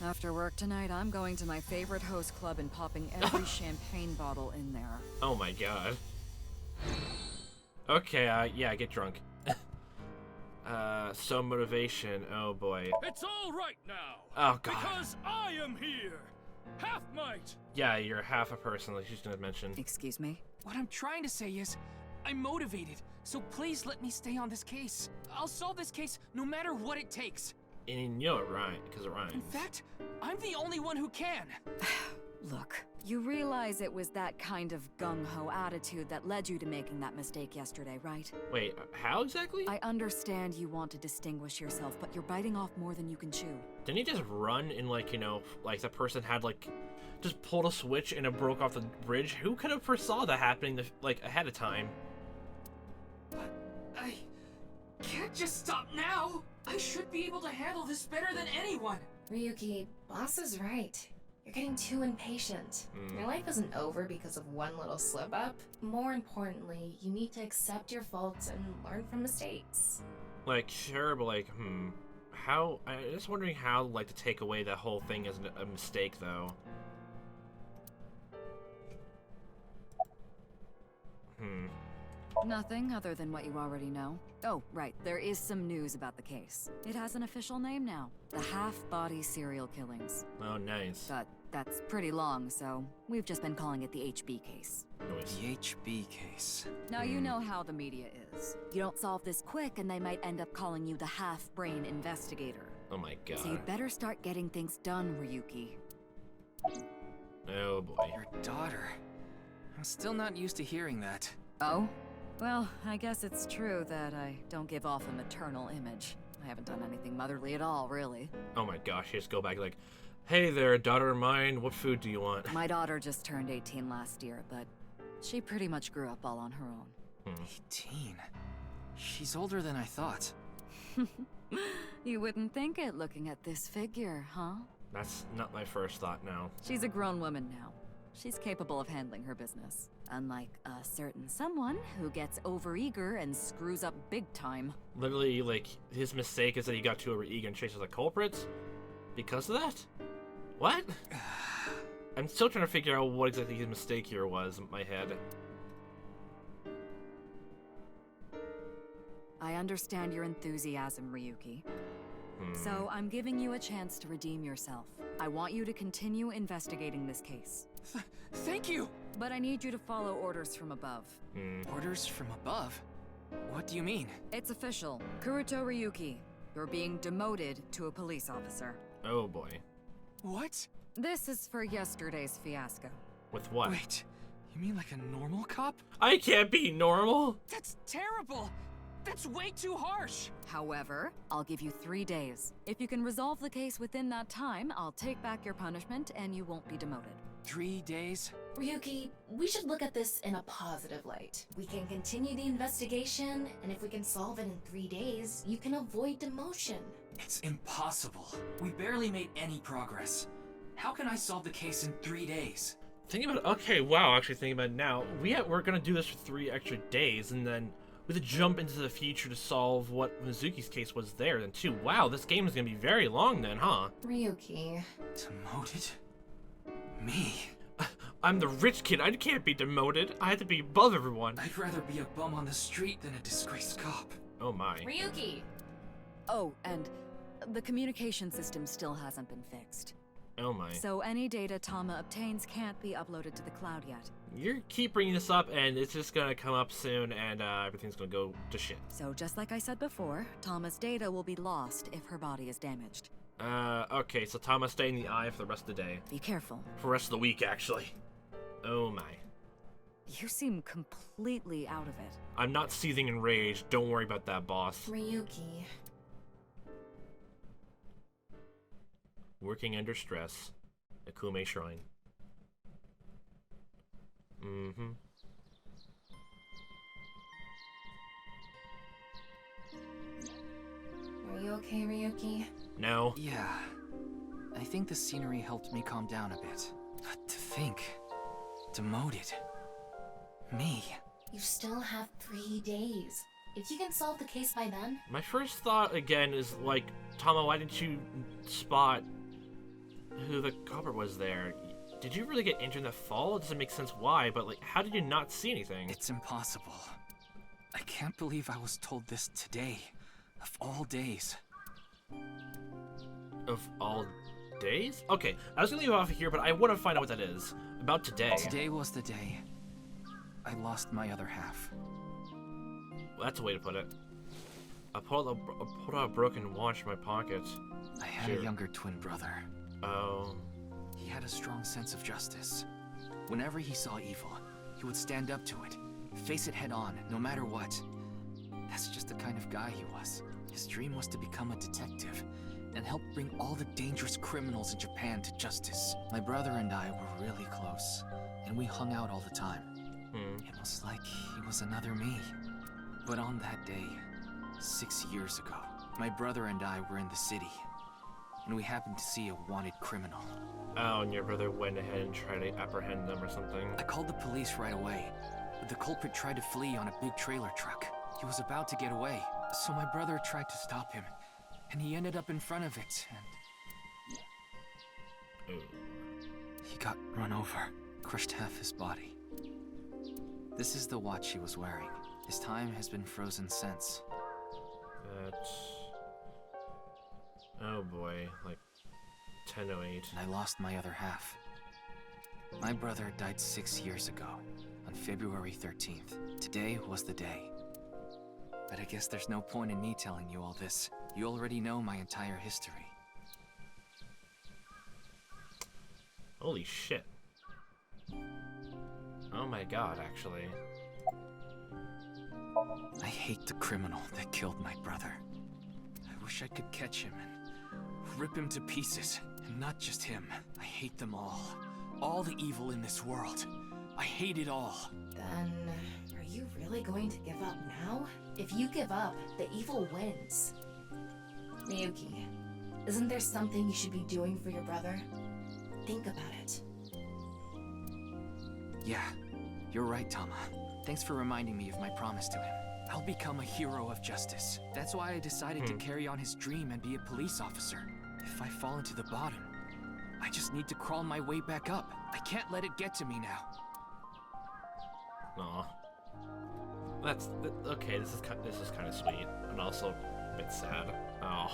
After work tonight, I'm going to my favorite host club and popping every champagne bottle in there. Oh my god. Okay, yeah, get drunk. So motivation, oh boy. It's all right now! Oh god. Because I am here! Half might! Yeah, you're half a person, like she's gonna mention. Excuse me? What I'm trying to say is, I'm motivated, so please let me stay on this case. I'll solve this case no matter what it takes. And you know it rhymes, because it rhymes. In fact, I'm the only one who can. Look, you realize it was that kind of gung-ho attitude that led you to making that mistake yesterday, right? Wait, how exactly? I understand you want to distinguish yourself, but you're biting off more than you can chew. Didn't he just run and, like, you know, like the person had, like, just pulled a switch and it broke off the bridge? Who could have foresaw that happening, like, ahead of time? But I can't just stop now. I should be able to handle this better than anyone. Ryuki, boss is right. You're getting too impatient. Your life isn't over because of one little slip-up. More importantly, you need to accept your faults and learn from mistakes. Like, sure, but, like, how... I'm just wondering how, like, to take away that whole thing as a mistake, though. Nothing other than what you already know. Oh, right, there is some news about the case. It has an official name now. The Half-Body Serial Killings. Oh, nice. But that's pretty long, so we've just been calling it the HB case. Nice. The HB case. Now you know how the media is. You don't solve this quick and they might end up calling you the half-brain investigator. Oh my god. So you'd better start getting things done, Ryuki. Oh boy. Your daughter. I'm still not used to hearing that. Oh? Well, I guess it's true that I don't give off a maternal image. I haven't done anything motherly at all, really. Oh my gosh, you just go back like, hey there, daughter of mine, what food do you want? My daughter just turned 18 last year, but she pretty much grew up all on her own. 18? She's older than I thought. You wouldn't think it looking at this figure, huh? That's not my first thought now. She's a grown woman now. She's capable of handling her business. Unlike a certain someone who gets overeager and screws up big time. Literally, like, his mistake is that he got too overeager and chases the culprits? Because of that? What? I'm still trying to figure out what exactly his mistake here was in my head. I understand your enthusiasm, Ryuki. So I'm giving you a chance to redeem yourself. I want you to continue investigating this case. Thank you! But I need you to follow orders from above. Orders from above? What do you mean? It's official. Kuruto Ryuki, you're being demoted to a police officer. Oh boy. What? This is for yesterday's fiasco. With what? Wait, you mean like a normal cop? I can't be normal! That's terrible! That's way too harsh! However, I'll give you 3 days. If you can resolve the case within that time, I'll take back your punishment and you won't be demoted. 3 days? Ryuki, we should look at this in a positive light. We can continue the investigation, and if we can solve it in 3 days, you can avoid demotion. It's impossible. We barely made any progress. How can I solve the case in 3 days? Thinking about it, okay, wow, actually thinking about it now, we're gonna do this for 3 extra days, and then we have to jump into the future to solve what Mizuki's case was there then too. Wow, this game is gonna be very long then, huh? Ryuki. Demoted? Me? I'm the rich kid, I can't be demoted. I have to be above everyone. I'd rather be a bum on the street than a disgraced cop. Oh my. Ryuki! Oh, and the communication system still hasn't been fixed. Oh my. So any data Tama obtains can't be uploaded to the cloud yet. You keep bringing this up and it's just gonna come up soon and everything's gonna go to shit. So just like I said before, Tama's data will be lost if her body is damaged. Okay, so Tama stay in the eye for the rest of the day. Be careful. For the rest of the week, actually. Oh my. You seem completely out of it. I'm not seething in rage. Don't worry about that, boss. Ryuki. Working under stress. Akume Shrine. Mm-hmm. Are you okay, Ryuki? No. Yeah. I think the scenery helped me calm down a bit. But to think... demoted. Me. You still have 3 days. If you can solve the case by then... My first thought, again, is like, Tama, why didn't you spot who the culprit was there? Did you really get injured in the fall? It doesn't make sense why, but like, how did you not see anything? It's impossible. I can't believe I was told this today. Of all days. Of all days? Okay, I was gonna leave off here, but I want to find out what that is. About today. Today was the day I lost my other half. Well, that's a way to put it. I pulled out a broken watch from my pocket. I had a younger twin brother. Oh. He had a strong sense of justice. Whenever he saw evil, he would stand up to it, face it head on, no matter what. That's just the kind of guy he was. His dream was to become a detective and help bring all the dangerous criminals in Japan to justice. My brother and I were really close, and we hung out all the time. It was like he was another me. But on that day, 6 years ago, my brother and I were in the city, and we happened to see a wanted criminal. Oh, and your brother went ahead and tried to apprehend them or something. I called the police right away, but the culprit tried to flee on a big trailer truck. He was about to get away, so my brother tried to stop him, and he ended up in front of it, and... Ooh. He got run over, crushed half his body. This is the watch he was wearing. His time has been frozen since. That's... Oh boy, like 10:08. And I lost my other half. My brother died 6 years ago, on February 13th. Today was the day. But I guess there's no point in me telling you all this. You already know my entire history. Holy shit. Oh my god, actually. I hate the criminal that killed my brother. I wish I could catch him and rip him to pieces. And not just him. I hate them all. All the evil in this world. I hate it all. Then, are you really going to give up now? If you give up, the evil wins. Ryuki, isn't there something you should be doing for your brother? Think about it. Yeah, you're right, Tama. Thanks for reminding me of my promise to him. I'll become a hero of justice. That's why I decided to carry on his dream and be a police officer. If I fall into the bottom, I just need to crawl my way back up. I can't let it get to me now. Aw. Okay, this is kind of sweet, and also a bit sad. Oh.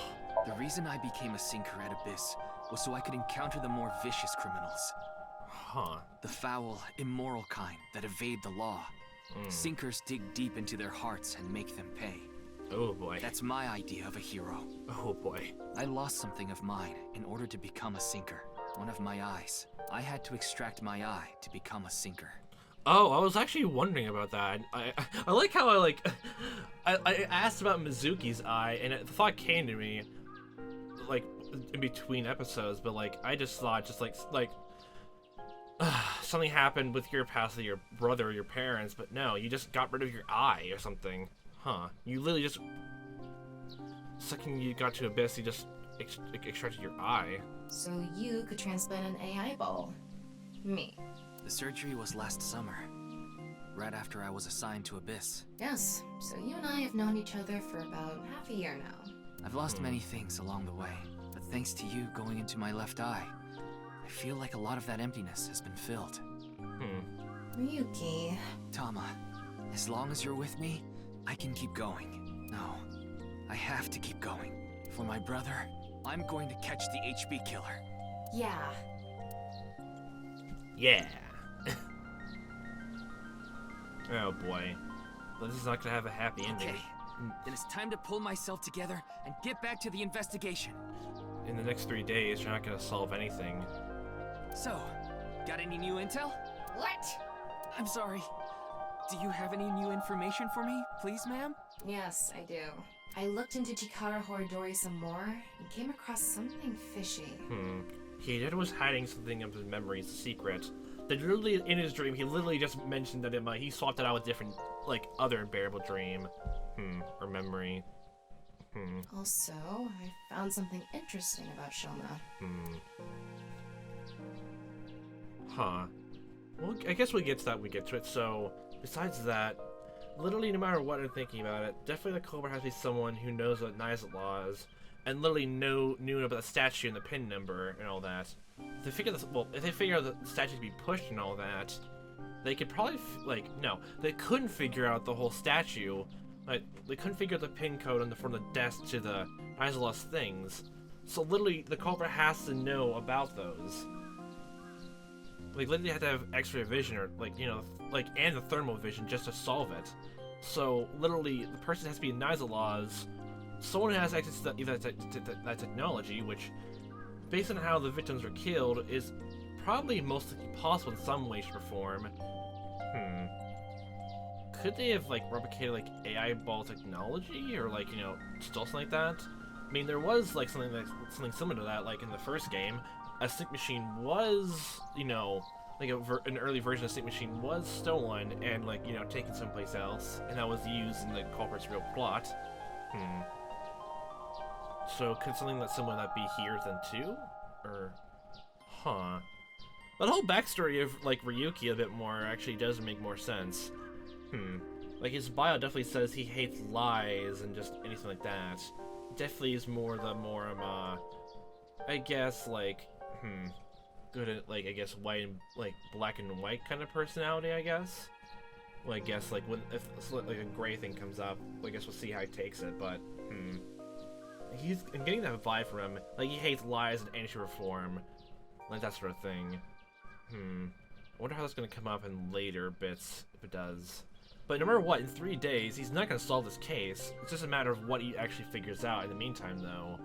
The reason I became a sinker at Abyss was so I could encounter the more vicious criminals. Huh. The foul, immoral kind that evade the law. Sinkers dig deep into their hearts and make them pay. Oh boy. That's my idea of a hero. Oh boy. I lost something of mine in order to become a sinker. One of my eyes. I had to extract my eye to become a sinker. Oh, I was actually wondering about that. I like how I asked about Mizuki's eye, and the thought came to me, like, in between episodes, but, like, I just thought, something happened with your past, with your brother or your parents, but no, you just got rid of your eye or something. Huh. You literally just... Second you got to Abyss, you just extracted your eye. So you could transplant an AI ball. Me. The surgery was last summer, right after I was assigned to Abyss. Yes, so you and I have known each other for about half a year now. I've lost many things along the way, but thanks to you going into my left eye, I feel like a lot of that emptiness has been filled. Ryuki. Tama, as long as you're with me, I can keep going. No, I have to keep going. For my brother, I'm going to catch the HB killer. Yeah. Yeah. Oh boy. Well, this is not gonna have a happy ending. Okay, then it's time to pull myself together and get back to the investigation. In the next 3 days, you're not gonna solve anything. So, got any new intel? What? I'm sorry. Do you have any new information for me, please, ma'am? Yes, I do. I looked into Chikara Horidori some more and came across something fishy. He was hiding something of his memories, a secret. That literally, in his dream, he literally just mentioned that he swapped it out with different, like, other unbearable dream. Or memory. Also, I found something interesting about Shoma. Huh. Well, I guess we get to that, we get to it. So, besides that, literally no matter what I'm thinking about it, definitely the culprit has to be someone who knows what Nizet law is, and literally knew about the statue and the pin number and all that. If they figure this, well, if they figure out the statue to be pushed and all that, they could probably, no, they couldn't figure out the whole statue. Like, they couldn't figure out the pin code from the desk to the Nizet law's things. So literally, the culprit has to know about those. Like, literally have to have X-ray vision or, and the thermal vision just to solve it. So, literally, the person has to be in Nizet laws. Someone who has access to that technology, which, based on how the victims were killed, is probably most possible in some way, shape, or form. Could they have, replicated, AI ball technology? Or, stole something like that? I mean, there was, something similar to that, in the first game. A sync machine was, an early version of sync machine was stolen and, taken someplace else. And that was used in the culprit's real plot. So, could something that's similar to that be here then, too? Or... Huh. But the whole backstory of, Ryuki a bit more actually does make more sense. His bio definitely says he hates lies and just anything like that. Definitely is more I guess, good at, I guess, white and, black and white kind of personality, I guess. Well, I guess, if a gray thing comes up, I guess we'll see how he takes it, but, I'm getting that vibe from him. He hates lies and anti-reform. That sort of thing. I wonder how that's gonna come up in later bits, if it does. But no matter what, in 3 days, he's not gonna solve this case. It's just a matter of what he actually figures out in the meantime, though.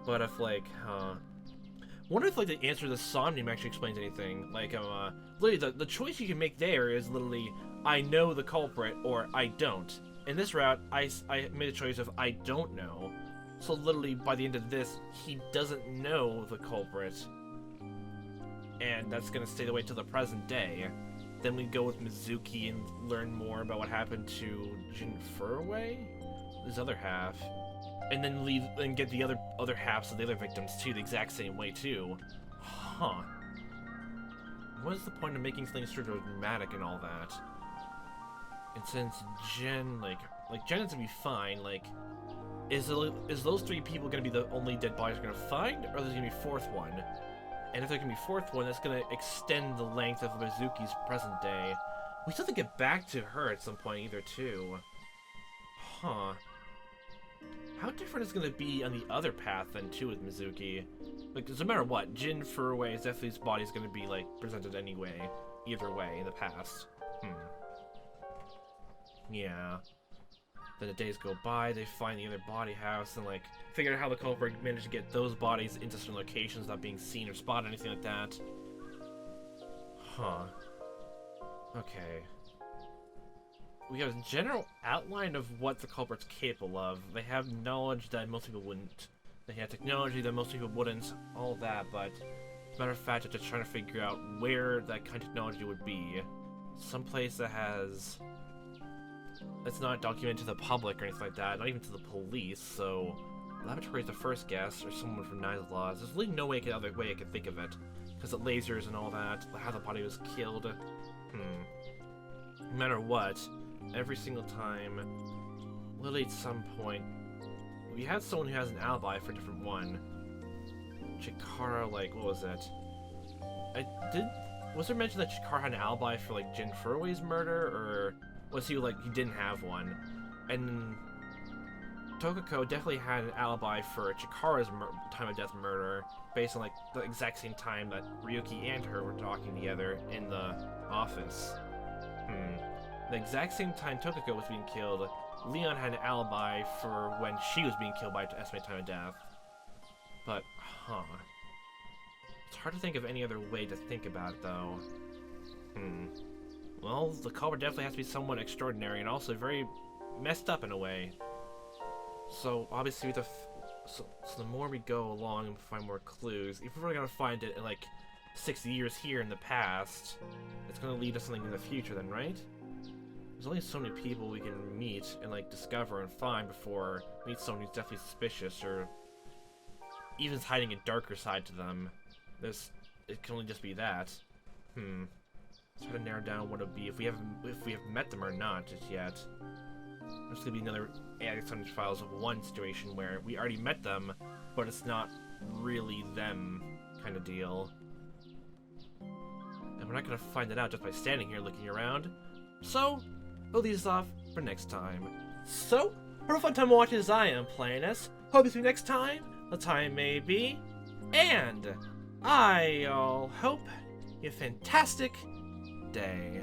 But if, wonder if, the answer to the Somnium actually explains anything. Literally, the choice you can make there is literally, I know the culprit, or I don't. In this route, I made a choice of I don't know. So literally, by the end of this, he doesn't know the culprit. And that's gonna stay the way till the present day. Then we go with Mizuki and learn more about what happened to Jin Furway, his other half. And then leave and get the other halves of the other victims too, the exact same way too. Huh. What is the point of making things so dramatic and all that? And since Jen, Jen is gonna be fine, is those 3 people gonna be the only dead bodies we're gonna find, or there's gonna be a 4th one? And if there's gonna be a 4th one, that's gonna extend the length of Mizuki's present day. We still have to get back to her at some point either too. Huh. How different is it going to be on the other path then, too, with Mizuki? No matter what, Jin Furway's definitely body is going to be, presented anyway. Either way, in the past. Yeah. Then the days go by, they find the other body house, and, figure out how the culprit managed to get those bodies into certain locations without being seen or spotted, anything like that. Huh. Okay. We have a general outline of what the culprit's capable of. They have knowledge that most people wouldn't. They have technology that most people wouldn't. All that, but as a matter of fact, I'm just trying to figure out where that kind of technology would be. Someplace that has... that's not documented to the public or anything like that, not even to the police, so... laboratory is the first guess, or someone from Night Laws. There's really no other way I can think of it. Because of lasers and all that, how the body was killed. No matter what, every single time, literally at some point, we have someone who has an alibi for a different one. Chikara, like, what was it? Was there mention that Chikara had an alibi for, like, Jin Furui's murder, or was he, like, he didn't have one? And Tokiko definitely had an alibi for Chikara's time of death murder, based on, like, the exact same time that Ryuki and her were talking together in the office. The exact same time Tokiko was being killed, Leon had an alibi for when she was being killed by estimated time of death. But, it's hard to think of any other way to think about it, though. Well, the culprit definitely has to be somewhat extraordinary and also very messed up in a way. So, obviously, so the more we go along and find more clues, if we're really gonna find it in, like, 6 years here in the past, it's gonna lead to something in the future then, right? There's only so many people we can meet and, like, discover and find before we meet someone who's definitely suspicious or even hiding a darker side to them. It can only just be that. Try to narrow down what it would be if we have met them or not just yet. There's gonna be another Agents Files of 1 situation where we already met them, but it's not really them kind of deal. And we're not gonna find it out just by standing here looking around. So, we'll leave this off for next time. So, have a fun time watching as I am playing this. Hope to see you next time. The time may be. And I'll hope you have a fantastic day.